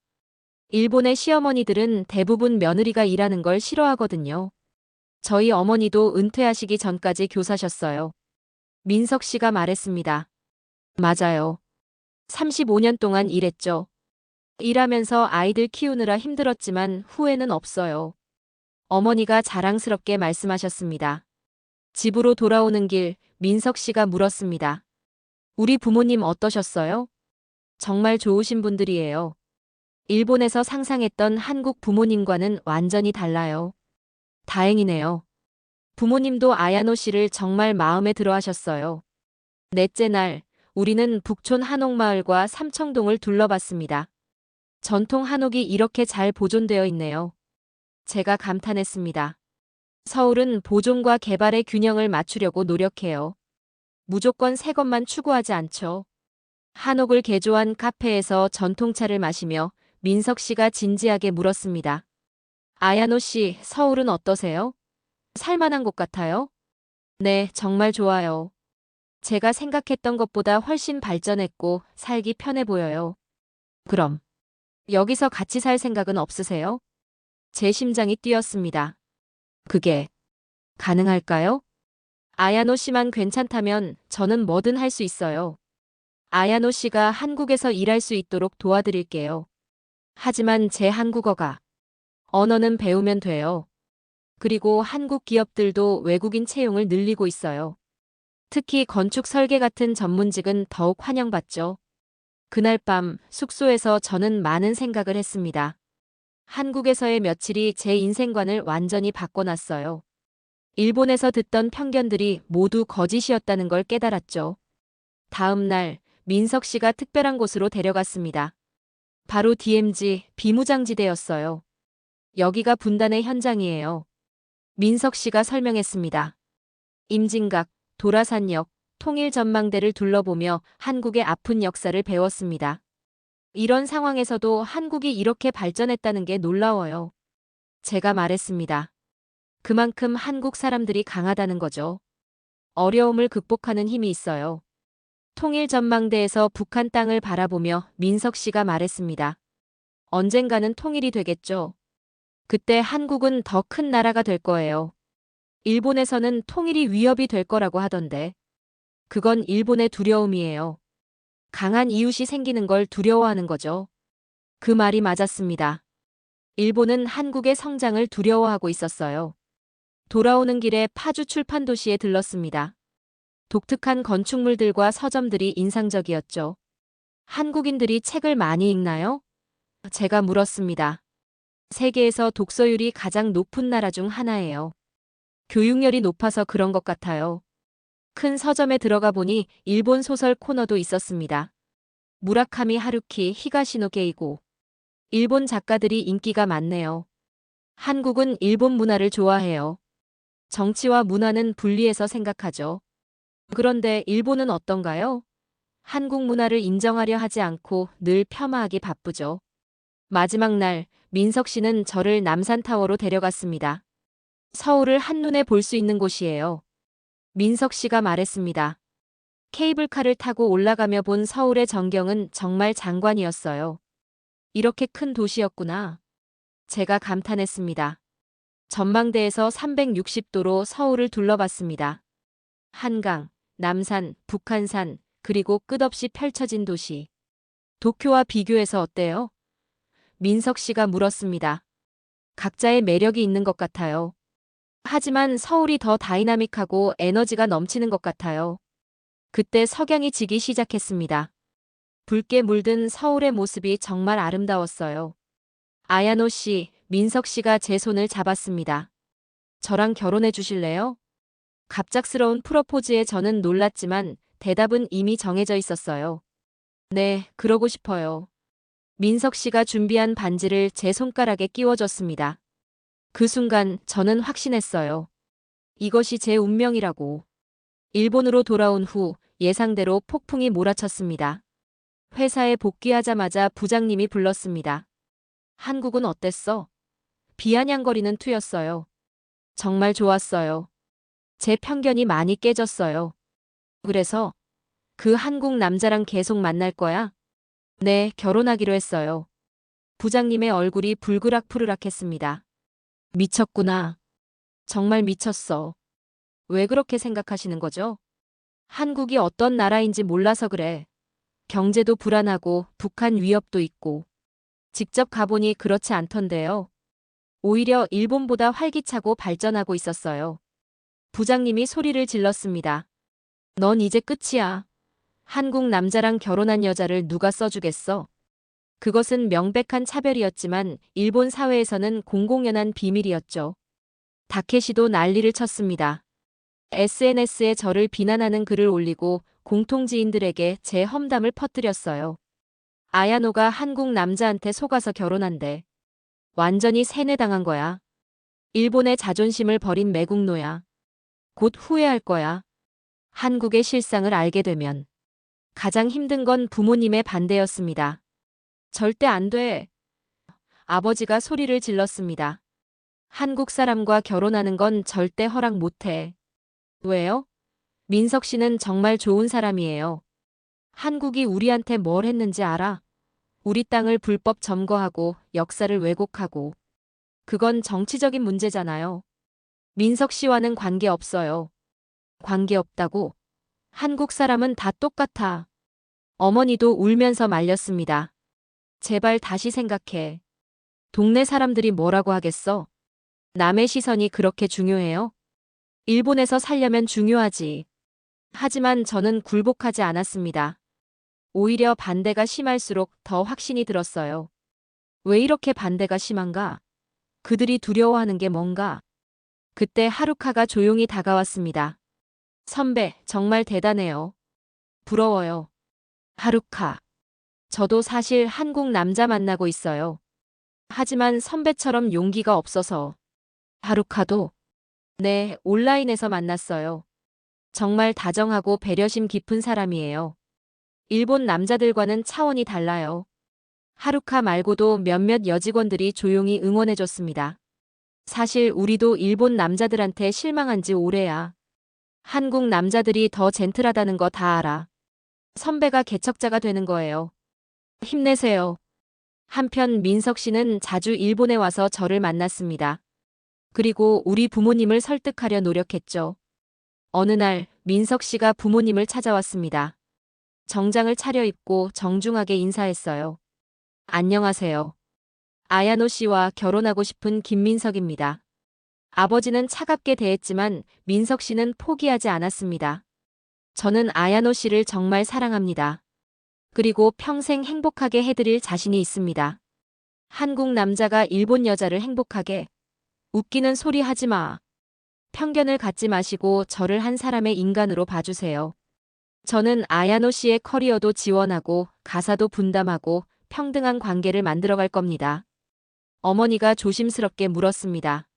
일본의 시어머니들은 대부분 며느리가 일하는 걸 싫어하거든요. 저희 어머니도 은퇴하시기 전까지 교사셨어요. 민석 씨가 말했습니다. 맞아요. 35년 동안 일했죠. 일하면서 아이들 키우느라 힘들었지만 후회는 없어요. 어머니가 자랑스럽게 말씀하셨습니다. 집으로 돌아오는 길 민석 씨가 물었습니다. 우리 부모님 어떠셨어요? 정말 좋으신 분들이에요. 일본에서 상상했던 한국 부모님과는 완전히 달라요. 다행이네요. 부모님도 아야노 씨를 정말 마음에 들어 하셨어요. 넷째 날, 우리는 북촌 한옥마을과 삼청동을 둘러봤습니다. 전통 한옥이 이렇게 잘 보존되어 있네요. 제가 감탄했습니다. 서울은 보존과 개발의 균형을 맞추려고 노력해요. 무조건 새 것만 추구하지 않죠. 한옥을 개조한 카페에서 전통차를 마시며 민석 씨가 진지하게 물었습니다. 아야노 씨, 서울은 어떠세요? 살만한 곳 같아요? 네, 정말 좋아요. 제가 생각했던 것보다 훨씬 발전했고 살기 편해 보여요. 그럼, 여기서 같이 살 생각은 없으세요? 제 심장이 뛰었습니다. 그게 가능할까요? 아야노 씨만 괜찮다면 저는 뭐든 할 수 있어요. 아야노 씨가 한국에서 일할 수 있도록 도와드릴게요. 하지만 제 한국어가 언어는 배우면 돼요. 그리고 한국 기업들도 외국인 채용을 늘리고 있어요. 특히 건축 설계 같은 전문직은 더욱 환영받죠. 그날 밤 숙소에서 저는 많은 생각을 했습니다. 한국에서의 며칠이 제 인생관을 완전히 바꿔놨어요. 일본에서 듣던 편견들이 모두 거짓이었다는 걸 깨달았죠. 다음 날 민석 씨가 특별한 곳으로 데려갔습니다. 바로 DMZ 비무장지대였어요. 여기가 분단의 현장이에요. 민석 씨가 설명했습니다. 임진각, 도라산역, 통일전망대를 둘러보며 한국의 아픈 역사를 배웠습니다. 이런 상황에서도 한국이 이렇게 발전했다는 게 놀라워요. 제가 말했습니다. 그만큼 한국 사람들이 강하다는 거죠. 어려움을 극복하는 힘이 있어요. 통일전망대에서 북한 땅을 바라보며 민석 씨가 말했습니다. 언젠가는 통일이 되겠죠. 그때 한국은 더 큰 나라가 될 거예요. 일본에서는 통일이 위협이 될 거라고 하던데. 그건 일본의 두려움이에요. 강한 이웃이 생기는 걸 두려워하는 거죠. 그 말이 맞았습니다. 일본은 한국의 성장을 두려워하고 있었어요. 돌아오는 길에 파주 출판 도시에 들렀습니다. 독특한 건축물들과 서점들이 인상적이었죠. 한국인들이 책을 많이 읽나요? 제가 물었습니다. 세계에서 독서율이 가장 높은 나라 중 하나예요. 교육열이 높아서 그런 것 같아요. 큰 서점에 들어가 보니 일본 소설 코너도 있었습니다. 무라카미 하루키, 히가시노 게이고. 일본 작가들이 인기가 많네요. 한국은 일본 문화를 좋아해요. 정치와 문화는 분리해서 생각하죠. 그런데 일본은 어떤가요? 한국 문화를 인정하려 하지 않고 늘 폄하하기 바쁘죠. 마지막 날 민석 씨는 저를 남산타워로 데려갔습니다. 서울을 한눈에 볼 수 있는 곳이에요. 민석 씨가 말했습니다. 케이블카를 타고 올라가며 본 서울의 전경은 정말 장관이었어요. 이렇게 큰 도시였구나. 제가 감탄했습니다. 전망대에서 360도로 서울을 둘러봤습니다. 한강, 남산, 북한산, 그리고 끝없이 펼쳐진 도시. 도쿄와 비교해서 어때요? 민석 씨가 물었습니다. 각자의 매력이 있는 것 같아요. 하지만 서울이 더 다이나믹하고 에너지가 넘치는 것 같아요. 그때 석양이 지기 시작했습니다. 붉게 물든 서울의 모습이 정말 아름다웠어요. 아야노 씨, 민석 씨가 제 손을 잡았습니다. 저랑 결혼해 주실래요? 갑작스러운 프로포즈에 저는 놀랐지만 대답은 이미 정해져 있었어요. 네, 그러고 싶어요. 민석 씨가 준비한 반지를 제 손가락에 끼워줬습니다. 그 순간 저는 확신했어요. 이것이 제 운명이라고. 일본으로 돌아온 후 예상대로 폭풍이 몰아쳤습니다. 회사에 복귀하자마자 부장님이 불렀습니다. 한국은 어땠어? 비아냥거리는 투였어요. 정말 좋았어요. 제 편견이 많이 깨졌어요. 그래서 그 한국 남자랑 계속 만날 거야? 네, 결혼하기로 했어요. 부장님의 얼굴이 불그락푸르락했습니다. 미쳤구나. 정말 미쳤어. 왜 그렇게 생각하시는 거죠? 한국이 어떤 나라인지 몰라서 그래. 경제도 불안하고 북한 위협도 있고. 직접 가보니 그렇지 않던데요. 오히려 일본보다 활기차고 발전하고 있었어요. 부장님이 소리를 질렀습니다. 넌 이제 끝이야. 한국 남자랑 결혼한 여자를 누가 써주겠어? 그것은 명백한 차별이었지만 일본 사회에서는 공공연한 비밀이었죠. 다케시도 난리를 쳤습니다. SNS에 저를 비난하는 글을 올리고 공통지인들에게 제 험담을 퍼뜨렸어요. 아야노가 한국 남자한테 속아서 결혼한대. 완전히 세뇌당한 거야. 일본의 자존심을 버린 매국노야. 곧 후회할 거야. 한국의 실상을 알게 되면. 가장 힘든 건 부모님의 반대였습니다. 절대 안 돼. 아버지가 소리를 질렀습니다. 한국 사람과 결혼하는 건 절대 허락 못 해. 왜요? 민석 씨는 정말 좋은 사람이에요. 한국이 우리한테 뭘 했는지 알아? 우리 땅을 불법 점거하고 역사를 왜곡하고. 그건 정치적인 문제잖아요. 민석 씨와는 관계 없어요. 관계 없다고? 한국 사람은 다 똑같아. 어머니도 울면서 말렸습니다. 제발 다시 생각해. 동네 사람들이 뭐라고 하겠어? 남의 시선이 그렇게 중요해요? 일본에서 살려면 중요하지. 하지만 저는 굴복하지 않았습니다. 오히려 반대가 심할수록 더 확신이 들었어요. 왜 이렇게 반대가 심한가? 그들이 두려워하는 게 뭔가? 그때 하루카가 조용히 다가왔습니다. 선배, 정말 대단해요. 부러워요. 하루카. 저도 사실 한국 남자 만나고 있어요. 하지만 선배처럼 용기가 없어서. 하루카도? 네, 온라인에서 만났어요. 정말 다정하고 배려심 깊은 사람이에요. 일본 남자들과는 차원이 달라요. 하루카 말고도 몇몇 여직원들이 조용히 응원해줬습니다. 사실 우리도 일본 남자들한테 실망한 지 오래야. 한국 남자들이 더 젠틀하다는 거 다 알아. 선배가 개척자가 되는 거예요. 힘내세요. 한편 민석 씨는 자주 일본에 와서 저를 만났습니다. 그리고 우리 부모님을 설득하려 노력했죠. 어느 날 민석 씨가 부모님을 찾아왔습니다. 정장을 차려입고 정중하게 인사했어요. 안녕하세요. 아야노 씨와 결혼하고 싶은 김민석입니다. 아버지는 차갑게 대했지만 민석 씨는 포기하지 않았습니다. 저는 아야노 씨를 정말 사랑합니다. 그리고 평생 행복하게 해드릴 자신이 있습니다. 한국 남자가 일본 여자를 행복하게. 웃기는 소리 하지 마. 편견을 갖지 마시고 저를 한 사람의 인간으로 봐주세요. 저는 아야노 씨의 커리어도 지원하고 가사도 분담하고 평등한 관계를 만들어갈 겁니다. 어머니가 조심스럽게 물었습니다.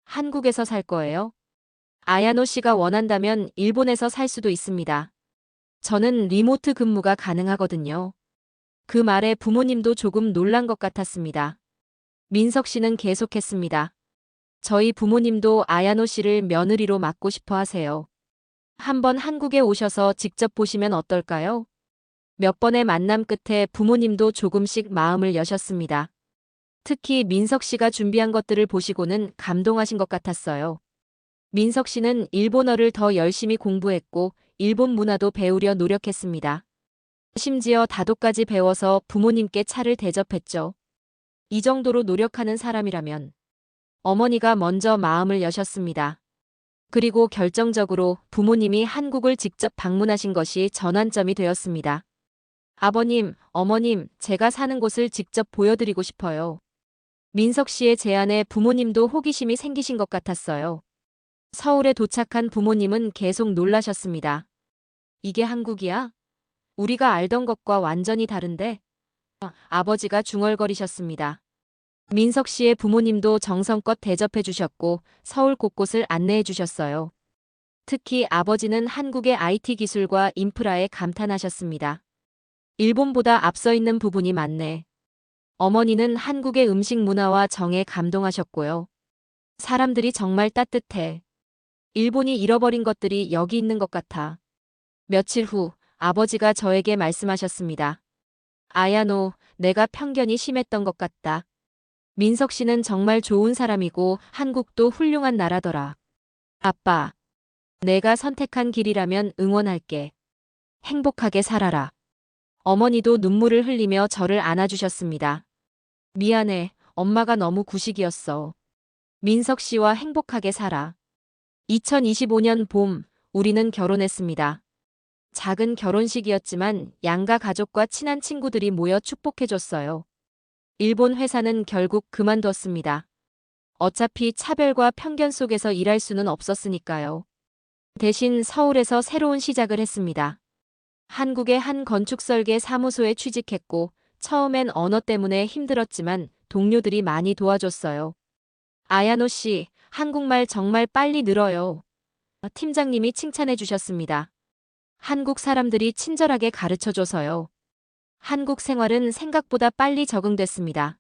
한국에서 살 거예요? 아야노 씨가 원한다면 일본에서 살 수도 있습니다. 저는 리모트 근무가 가능하거든요. 그 말에 부모님도 조금 놀란 것 같았습니다. 민석 씨는 계속했습니다. 저희 부모님도 아야노 씨를 며느리로 맡고 싶어 하세요. 한번 한국에 오셔서 직접 보시면 어떨까요? 몇 번의 만남 끝에 부모님도 조금씩 마음을 여셨습니다. 특히 민석 씨가 준비한 것들을 보시고는 감동하신 것 같았어요. 민석 씨는 일본어를 더 열심히 공부했고 일본 문화도 배우려 노력했습니다. 심지어 다도까지 배워서 부모님께 차를 대접했죠. 이 정도로 노력하는 사람이라면 어머니가 먼저 마음을 여셨습니다. 그리고 결정적으로 부모님이 한국을 직접 방문하신 것이 전환점이 되었습니다. 아버님, 어머님, 제가 사는 곳을 직접 보여드리고 싶어요. 민석 씨의 제안에 부모님도 호기심이 생기신 것 같았어요. 서울에 도착한 부모님은 계속 놀라셨습니다. 이게 한국이야? 우리가 알던 것과 완전히 다른데? 아버지가 중얼거리셨습니다. 민석 씨의 부모님도 정성껏 대접해 주셨고 서울 곳곳을 안내해 주셨어요. 특히 아버지는 한국의 IT 기술과 인프라에 감탄하셨습니다. 일본보다 앞서 있는 부분이 많네. 어머니는 한국의 음식 문화와 정에 감동하셨고요. 사람들이 정말 따뜻해. 일본이 잃어버린 것들이 여기 있는 것 같아. 며칠 후 아버지가 저에게 말씀하셨습니다. 아야노, 내가 편견이 심했던 것 같다. 민석 씨는 정말 좋은 사람이고 한국도 훌륭한 나라더라. 아빠, 내가 선택한 길이라면 응원할게. 행복하게 살아라. 어머니도 눈물을 흘리며 저를 안아주셨습니다. 미안해, 엄마가 너무 구식이었어. 민석 씨와 행복하게 살아. 2025년 봄, 우리는 결혼했습니다. 작은 결혼식이었지만 양가 가족과 친한 친구들이 모여 축복해줬어요. 일본 회사는 결국 그만두었습니다. 어차피 차별과 편견 속에서 일할 수는 없었으니까요. 대신 서울에서 새로운 시작을 했습니다. 한국의 한 건축설계 사무소에 취직했고 처음엔 언어 때문에 힘들었지만 동료들이 많이 도와줬어요. 아야노 씨, 한국말 정말 빨리 늘어요. 팀장님이 칭찬해 주셨습니다. 한국 사람들이 친절하게 가르쳐줘서요. 한국 생활은 생각보다 빨리 적응됐습니다.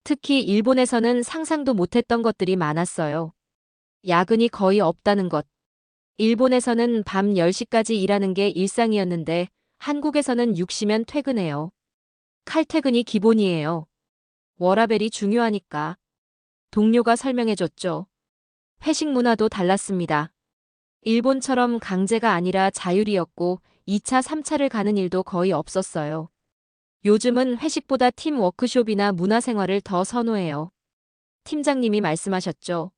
특히 일본에서는 상상도 못했던 것들이 많았어요. 야근이 거의 없다는 것. 일본에서는 밤 10시까지 일하는 게 일상이었는데 한국에서는 6시면 퇴근해요. 칼퇴근이 기본이에요. 워라밸이 중요하니까. 동료가 설명해줬죠. 회식 문화도 달랐습니다. 일본처럼 강제가 아니라 자율이었고 2차, 3차를 가는 일도 거의 없었어요. 요즘은 회식보다 팀 워크숍이나 문화생활을 더 선호해요. 팀장님이 말씀하셨죠.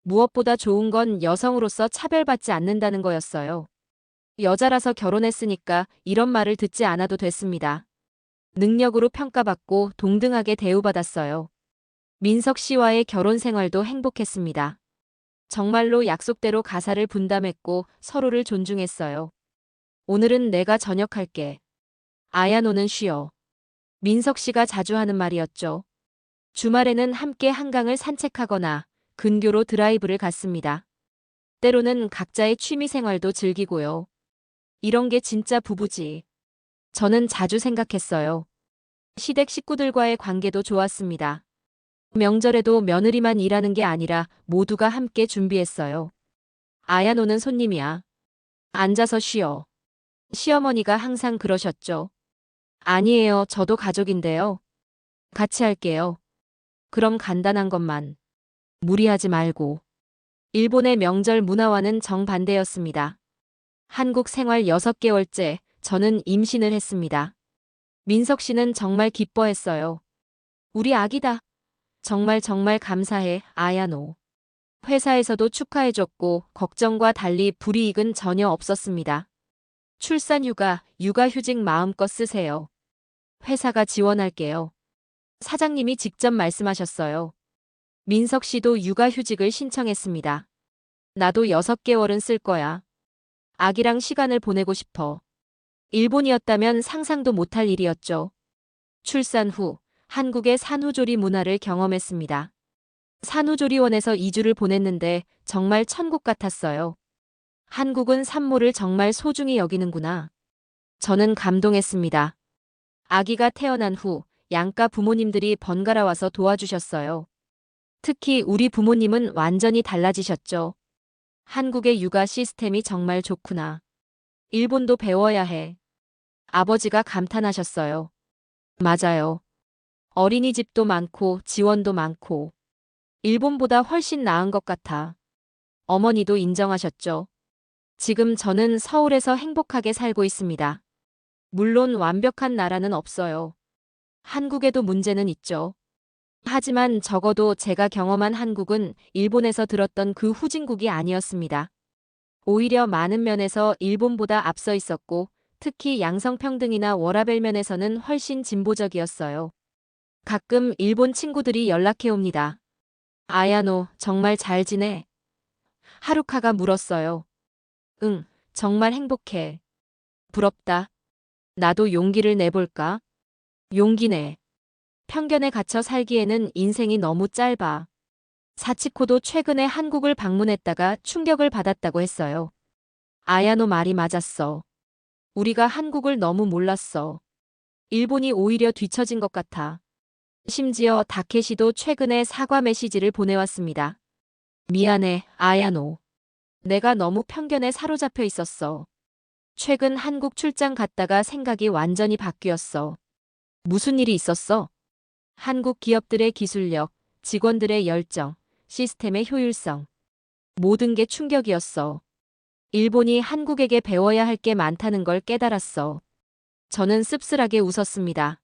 무엇보다 좋은 건 여성으로서 차별받지 않는다는 거였어요. 여자라서 결혼했으니까 이런 말을 듣지 않아도 됐습니다. 능력으로 평가받고 동등하게 대우받았어요. 민석 씨와의 결혼 생활도 행복했습니다. 정말로 약속대로 가사를 분담했고 서로를 존중했어요. 오늘은 내가 저녁할게. 아야노는 쉬어. 민석 씨가 자주 하는 말이었죠. 주말에는 함께 한강을 산책하거나 근교로 드라이브를 갔습니다. 때로는 각자의 취미 생활도 즐기고요. 이런 게 진짜 부부지. 저는 자주 생각했어요. 시댁 식구들과의 관계도 좋았습니다. 명절에도 며느리만 일하는 게 아니라 모두가 함께 준비했어요. 아야노는 손님이야. 앉아서 쉬어. 시어머니가 항상 그러셨죠. 아니에요, 저도 가족인데요. 같이 할게요. 그럼 간단한 것만. 무리하지 말고. 일본의 명절 문화와는 정반대였습니다. 한국 생활 6개월째 저는 임신을 했습니다. 민석 씨는 정말 기뻐했어요. 우리 아기다. 정말 정말 감사해, 아야노. 회사에서도 축하해줬고 걱정과 달리 불이익은 전혀 없었습니다. 출산휴가, 육아휴직 마음껏 쓰세요. 회사가 지원할게요. 사장님이 직접 말씀하셨어요. 민석 씨도 육아휴직을 신청했습니다. 나도 6개월은 쓸 거야. 아기랑 시간을 보내고 싶어. 일본이었다면 상상도 못할 일이었죠. 출산 후 한국의 산후조리 문화를 경험했습니다. 산후조리원에서 2주를 보냈는데 정말 천국 같았어요. 한국은 산모를 정말 소중히 여기는구나. 저는 감동했습니다. 아기가 태어난 후 양가 부모님들이 번갈아 와서 도와주셨어요. 특히 우리 부모님은 완전히 달라지셨죠. 한국의 육아 시스템이 정말 좋구나. 일본도 배워야 해. 아버지가 감탄하셨어요. 맞아요. 어린이집도 많고 지원도 많고. 일본보다 훨씬 나은 것 같아. 어머니도 인정하셨죠. 지금 저는 서울에서 행복하게 살고 있습니다. 물론 완벽한 나라는 없어요. 한국에도 문제는 있죠. 하지만 적어도 제가 경험한 한국은 일본에서 들었던 그 후진국이 아니었습니다. 오히려 많은 면에서 일본보다 앞서 있었고 특히 양성평등이나 워라밸 면에서는 훨씬 진보적이었어요. 가끔 일본 친구들이 연락해 옵니다. 아야노, 정말 잘 지내? 하루카가 물었어요. 응, 정말 행복해. 부럽다. 나도 용기를 내볼까? 용기 내. 편견에 갇혀 살기에는 인생이 너무 짧아. 사치코도 최근에 한국을 방문했다가 충격을 받았다고 했어요. 아야노 말이 맞았어. 우리가 한국을 너무 몰랐어. 일본이 오히려 뒤처진 것 같아. 심지어 다케시도 최근에 사과 메시지를 보내왔습니다. 미안해, 아야노. 내가 너무 편견에 사로잡혀 있었어. 최근 한국 출장 갔다가 생각이 완전히 바뀌었어. 무슨 일이 있었어? 한국 기업들의 기술력, 직원들의 열정, 시스템의 효율성. 모든 게 충격이었어. 일본이 한국에게 배워야 할 게 많다는 걸 깨달았어. 저는 씁쓸하게 웃었습니다.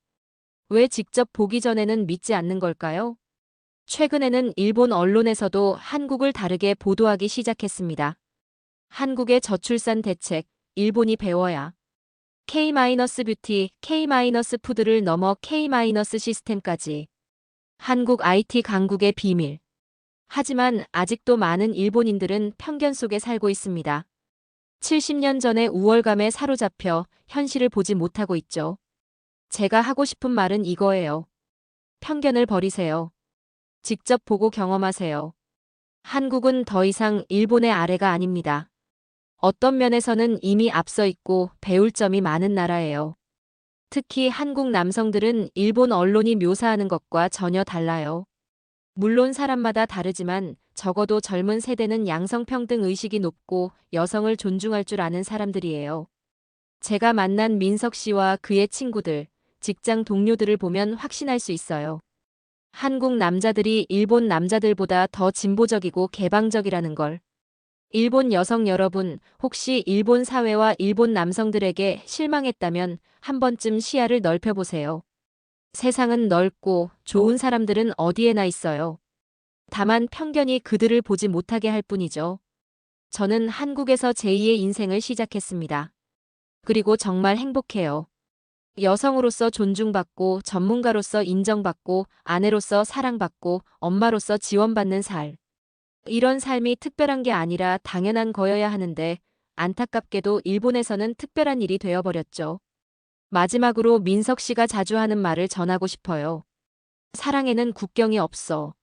왜 직접 보기 전에는 믿지 않는 걸까요? 최근에는 일본 언론에서도 한국을 다르게 보도하기 시작했습니다. 한국의 저출산 대책, 일본이 배워야. K-뷰티, K-푸드를 넘어 K-시스템까지. 한국 IT 강국의 비밀. 하지만 아직도 많은 일본인들은 편견 속에 살고 있습니다. 70년 전의 우월감에 사로잡혀 현실을 보지 못하고 있죠. 제가 하고 싶은 말은 이거예요. 편견을 버리세요. 직접 보고 경험하세요. 한국은 더 이상 일본의 아래가 아닙니다. 어떤 면에서는 이미 앞서 있고 배울 점이 많은 나라예요. 특히 한국 남성들은 일본 언론이 묘사하는 것과 전혀 달라요. 물론 사람마다 다르지만 적어도 젊은 세대는 양성평등 의식이 높고 여성을 존중할 줄 아는 사람들이에요. 제가 만난 민석 씨와 그의 친구들, 직장 동료들을 보면 확신할 수 있어요. 한국 남자들이 일본 남자들보다 더 진보적이고 개방적이라는 걸. 일본 여성 여러분, 혹시 일본 사회와 일본 남성들에게 실망했다면 한 번쯤 시야를 넓혀보세요. 세상은 넓고 좋은 사람들은 어디에나 있어요. 다만 편견이 그들을 보지 못하게 할 뿐이죠. 저는 한국에서 제2의 인생을 시작했습니다. 그리고 정말 행복해요. 여성으로서 존중받고, 전문가로서 인정받고, 아내로서 사랑받고, 엄마로서 지원받는 삶. 이런 삶이 특별한 게 아니라 당연한 거여야 하는데, 안타깝게도 일본에서는 특별한 일이 되어버렸죠. 마지막으로 민석 씨가 자주 하는 말을 전하고 싶어요. 사랑에는 국경이 없어.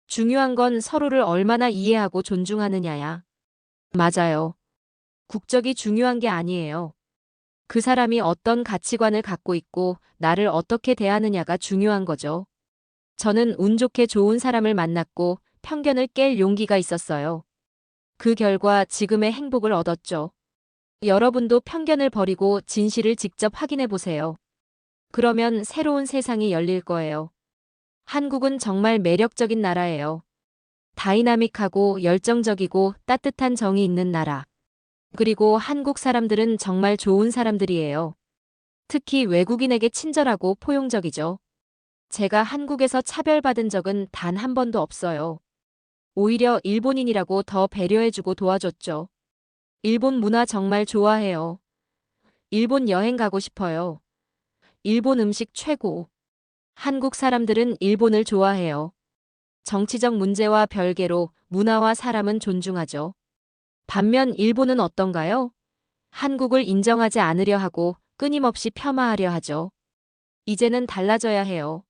중요한 건 서로를 얼마나 이해하고 존중하느냐야. 맞아요. 국적이 중요한 게 아니에요. 그 사람이 어떤 가치관을 갖고 있고 나를 어떻게 대하느냐가 중요한 거죠. 저는 운 좋게 좋은 사람을 만났고 편견을 깰 용기가 있었어요. 그 결과 지금의 행복을 얻었죠. 여러분도 편견을 버리고 진실을 직접 확인해 보세요. 그러면 새로운 세상이 열릴 거예요. 한국은 정말 매력적인 나라예요. 다이나믹하고 열정적이고 따뜻한 정이 있는 나라. 그리고 한국 사람들은 정말 좋은 사람들이에요. 특히 외국인에게 친절하고 포용적이죠. 제가 한국에서 차별받은 적은 단 한 번도 없어요. 오히려 일본인이라고 더 배려해주고 도와줬죠. 일본 문화 정말 좋아해요. 일본 여행 가고 싶어요. 일본 음식 최고. 한국 사람들은 일본을 좋아해요. 정치적 문제와 별개로 문화와 사람은 존중하죠. 반면 일본은 어떤가요? 한국을 인정하지 않으려 하고 끊임없이 폄하하려 하죠. 이제는 달라져야 해요.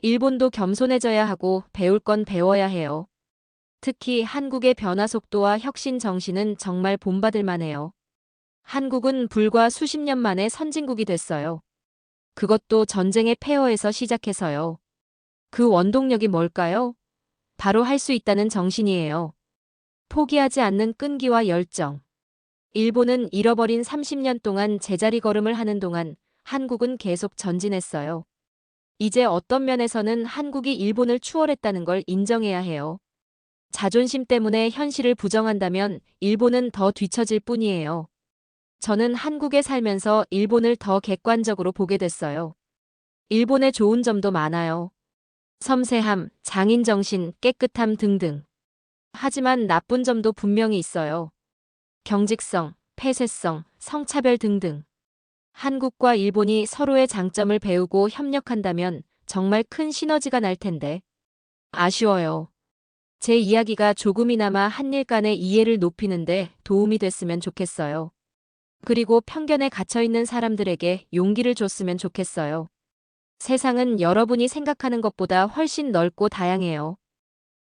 일본도 겸손해져야 하고 배울 건 배워야 해요. 특히 한국의 변화 속도와 혁신 정신은 정말 본받을 만해요. 한국은 불과 수십 년 만에 선진국이 됐어요. 그것도 전쟁의 폐허에서 시작해서요. 그 원동력이 뭘까요? 바로 할 수 있다는 정신이에요. 포기하지 않는 끈기와 열정. 일본은 잃어버린 30년 동안 제자리 걸음을 하는 동안 한국은 계속 전진했어요. 이제 어떤 면에서는 한국이 일본을 추월했다는 걸 인정해야 해요. 자존심 때문에 현실을 부정한다면 일본은 더 뒤처질 뿐이에요. 저는 한국에 살면서 일본을 더 객관적으로 보게 됐어요. 일본의 좋은 점도 많아요. 섬세함, 장인정신, 깨끗함 등등. 하지만 나쁜 점도 분명히 있어요. 경직성, 폐쇄성, 성차별 등등. 한국과 일본이 서로의 장점을 배우고 협력한다면 정말 큰 시너지가 날 텐데. 아쉬워요. 제 이야기가 조금이나마 한일 간의 이해를 높이는데 도움이 됐으면 좋겠어요. 그리고 편견에 갇혀있는 사람들에게 용기를 줬으면 좋겠어요. 세상은 여러분이 생각하는 것보다 훨씬 넓고 다양해요.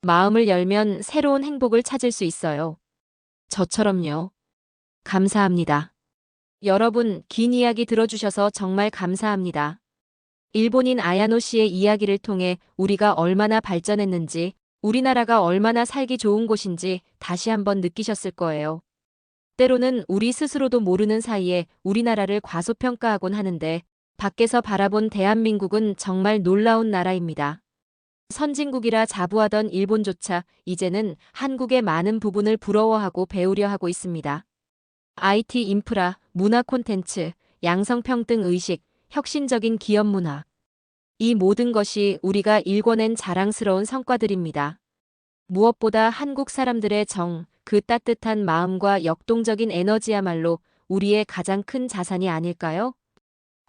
마음을 열면 새로운 행복을 찾을 수 있어요. 저처럼요. 감사합니다. 여러분, 긴 이야기 들어주셔서 정말 감사합니다. 일본인 아야노 씨의 이야기를 통해 우리가 얼마나 발전했는지, 우리나라가 얼마나 살기 좋은 곳인지 다시 한번 느끼셨을 거예요. 때로는 우리 스스로도 모르는 사이에 우리나라를 과소평가하곤 하는데, 밖에서 바라본 대한민국은 정말 놀라운 나라입니다. 선진국이라 자부하던 일본조차 이제는 한국의 많은 부분을 부러워하고 배우려 하고 있습니다. IT 인프라, 문화 콘텐츠, 양성평등 의식, 혁신적인 기업 문화. 이 모든 것이 우리가 일궈낸 자랑스러운 성과들입니다. 무엇보다 한국 사람들의 정, 그 따뜻한 마음과 역동적인 에너지야말로 우리의 가장 큰 자산이 아닐까요?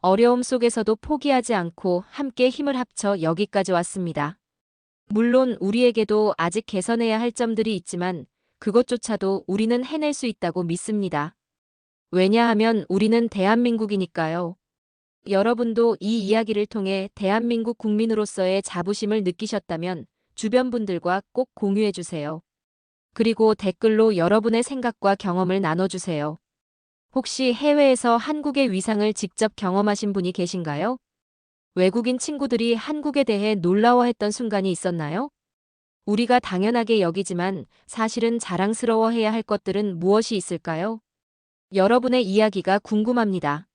어려움 속에서도 포기하지 않고 함께 힘을 합쳐 여기까지 왔습니다. 물론 우리에게도 아직 개선해야 할 점들이 있지만 그것조차도 우리는 해낼 수 있다고 믿습니다. 왜냐하면 우리는 대한민국이니까요. 여러분도 이 이야기를 통해 대한민국 국민으로서의 자부심을 느끼셨다면 주변 분들과 꼭 공유해 주세요. 그리고 댓글로 여러분의 생각과 경험을 나눠주세요. 혹시 해외에서 한국의 위상을 직접 경험하신 분이 계신가요? 외국인 친구들이 한국에 대해 놀라워했던 순간이 있었나요? 우리가 당연하게 여기지만 사실은 자랑스러워해야 할 것들은 무엇이 있을까요? 여러분의 이야기가 궁금합니다.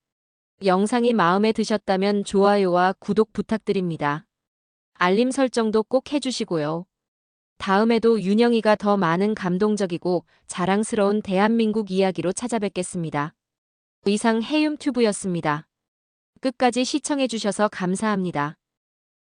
영상이 마음에 드셨다면 좋아요와 구독 부탁드립니다. 알림 설정도 꼭 해주시고요. 다음에도 윤영이가 더 많은 감동적이고 자랑스러운 대한민국 이야기로 찾아뵙겠습니다. 이상 해움튜브였습니다. 끝까지 시청해주셔서 감사합니다.